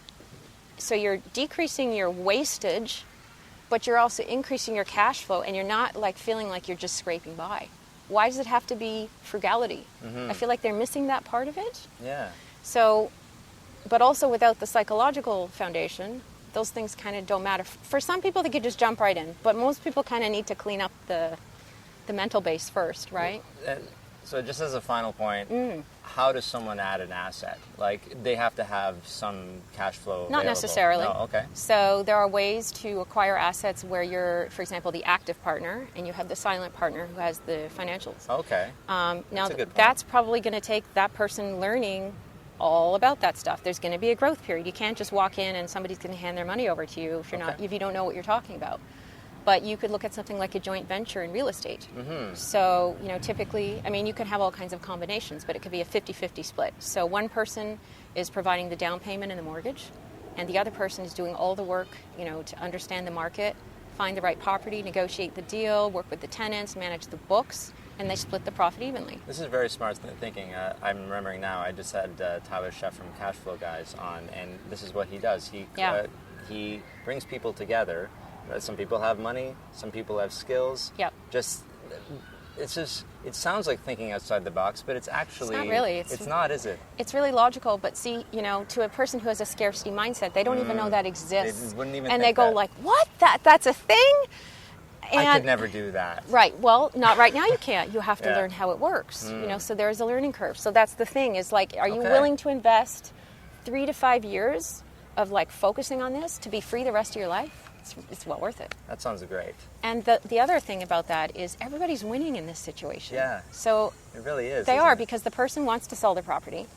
So you're decreasing your wastage, but you're also increasing your cash flow, and you're not like feeling like you're just scraping by. Why does it have to be frugality? I feel like they're missing that part of it. Yeah. So, but also without the psychological foundation, those things kind of don't matter. For some people, they could just jump right in, but most people kind of need to clean up the mental base first, right? So just as a final point, how does someone add an asset? Like, they have to have some cash flow available. Not necessarily. No, okay. So there are ways to acquire assets where you're, for example, the active partner, and you have the silent partner who has the financials. Okay. Now, That's a good point. that's probably going to take that person learning all about that stuff. There's going to be a growth period. You can't just walk in and somebody's going to hand their money over to you if you don't know what you're talking about. But you could look at something like a joint venture in real estate. So, typically, you can have all kinds of combinations, but it could be a 50-50 split. So one person is providing the down payment and the mortgage, and the other person is doing all the work, to understand the market, find the right property, negotiate the deal, work with the tenants, manage the books, and they split the profit evenly. This is very smart thinking. I'm remembering now, I just had Tyler Sheff from Cashflow Guys on, and this is what he does. He brings people together. Some people have money, some people have skills. Yep. It sounds like thinking outside the box, but it's actually... It's not really. It's not, is it? It's really logical, but see, to a person who has a scarcity mindset, they don't even know that exists. They wouldn't even and think they go that. like, what? That's a thing? And, I could never do that. Right. Well, not right now you can't. You have to learn how it works. So there's a learning curve. So that's the thing is like, are you willing to invest 3 to 5 years of like focusing on this to be free the rest of your life? it's well worth it. That sounds great. And the other thing about that is everybody's winning in this situation. Yeah. So it really is. they isn't are, it? because the person wants to sell their property,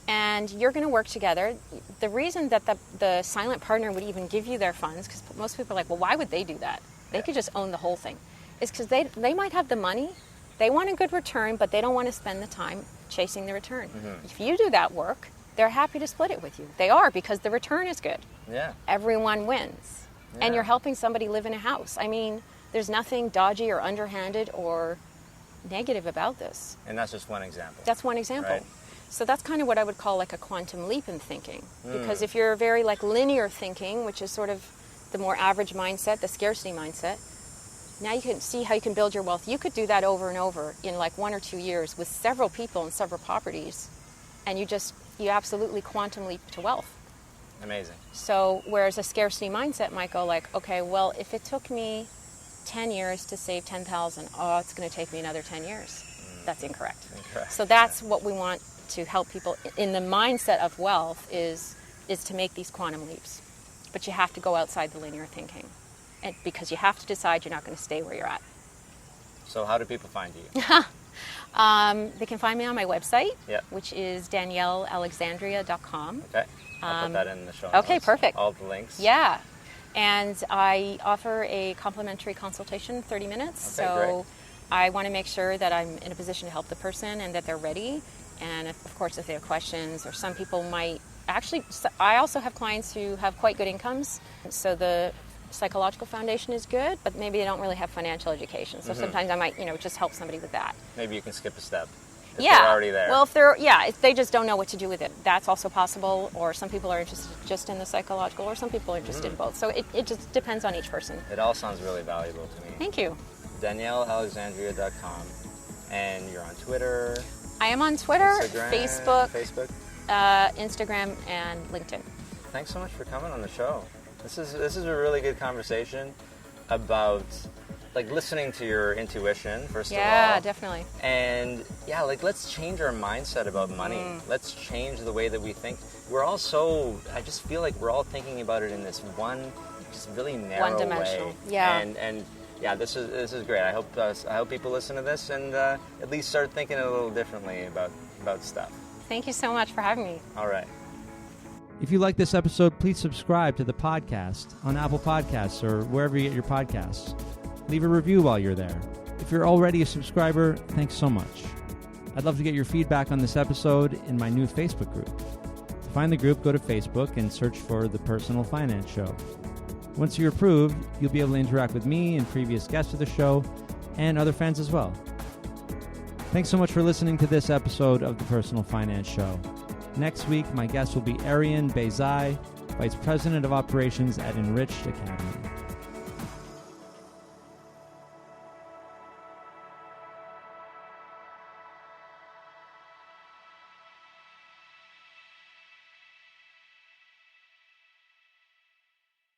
and you're going to work together. The reason that the silent partner would even give you their funds, because most people are like, well, why would they do that? They could just own the whole thing. Is because they might have the money, they want a good return, but they don't want to spend the time chasing the return. If you do that work, they're happy to split it with you. They are, because the return is good. Yeah. Everyone wins. Yeah. And you're helping somebody live in a house. I mean, there's nothing dodgy or underhanded or negative about this. And that's just one example. That's one example. Right. So that's kind of what I would call like a quantum leap in thinking. Because if you're very like linear thinking, which is sort of the more average mindset, the scarcity mindset, now you can see how you can build your wealth. You could do that over and over in like 1 or 2 years with several people and several properties, and you absolutely quantum leap to wealth. Amazing. So whereas a scarcity mindset might go like, okay, well, if it took me 10 years to save 10,000, oh, it's going to take me another 10 years. That's incorrect. So that's what we want to help people in the mindset of wealth is to make these quantum leaps. But you have to go outside the linear thinking, and because you have to decide you're not going to stay where you're at. So how do people find you? They can find me on my website, Yep. which is DanielleAlexandria.com. Okay. I'll put that in the show notes. Okay, perfect. All the links. Yeah. And I offer a complimentary consultation, 30 minutes. Okay, so great. I want to make sure that I'm in a position to help the person and that they're ready. And of course, if they have questions, or some people might I also have clients who have quite good incomes. So the psychological foundation is good, but maybe they don't really have financial education. So sometimes I might, just help somebody with that. Maybe you can skip a step. If Yeah. they're already there. Well, if they just don't know what to do with it, that's also possible. Or some people are interested just in the psychological, or some people are interested in both. So it just depends on each person. It all sounds really valuable to me. Thank you. DanielleAlexandria.com. And you're on Twitter, I am on Twitter, Instagram, Facebook, Instagram, and LinkedIn. Thanks so much for coming on the show. This is a really good conversation about like listening to your intuition, first of all. Yeah, definitely. And yeah, like let's change our mindset about money. Let's change the way that we think. I just feel like we're all thinking about it in this one, just really narrow One-dimensional. way. Yeah. And yeah, this is great. I hope people listen to this and at least start thinking a little differently about stuff. Thank you so much for having me. All right. If you like this episode, please subscribe to the podcast on Apple Podcasts or wherever you get your podcasts. Leave a review while you're there. If you're already a subscriber, thanks so much. I'd love to get your feedback on this episode in my new Facebook group. To find the group, go to Facebook and search for The Personal Finance Show. Once you're approved, you'll be able to interact with me and previous guests of the show and other fans as well. Thanks so much for listening to this episode of The Personal Finance Show. Next week, my guest will be Ariane Bezai, Vice President of Operations at Enriched Academy.